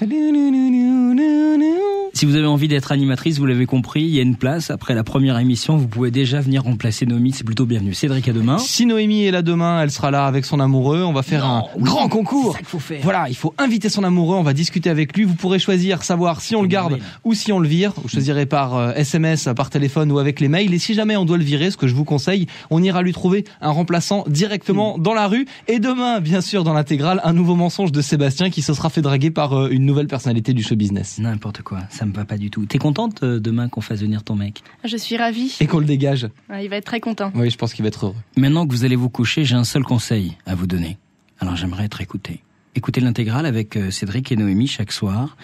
Si vous avez envie d'être animatrice, vous l'avez compris, il y a une place. Après la première émission, vous pouvez déjà venir remplacer Noémie, c'est plutôt bienvenu. Cédric, à demain. Si Noémie est là demain, elle sera là avec son amoureux. On va faire un grand concours. C'est ça qu'il faut faire. Voilà, il faut inviter son amoureux, on va discuter avec lui. Vous pourrez choisir, savoir si on le garde ou si on le vire. Vous choisirez par SMS, par téléphone ou avec les mails. Et si jamais on doit le virer, ce que je vous conseille, on ira lui trouver un remplaçant directement dans la rue. Et demain, bien sûr, dans l'intégrale, un nouveau mensonge de Sébastien qui se sera fait draguer par une nouvelle personnalité du show business. N'importe quoi, ça me va pas du tout. T'es contente demain qu'on fasse venir ton mec? Je suis ravie. Et qu'on le dégage. Il va être très content. Oui, je pense qu'il va être heureux. Maintenant que vous allez vous coucher, j'ai un seul conseil à vous donner. Alors j'aimerais être écouté. Écoutez l'intégrale avec Cédric et Noémie chaque soir.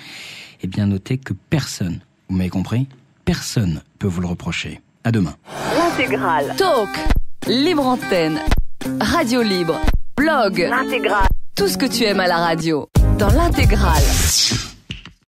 Et bien notez que personne, vous m'avez compris, personne peut vous le reprocher. À demain. L'intégrale. Talk. Libre antenne. Radio libre. Blog. L'intégrale. Tout ce que tu aimes à la radio. Dans l'intégrale.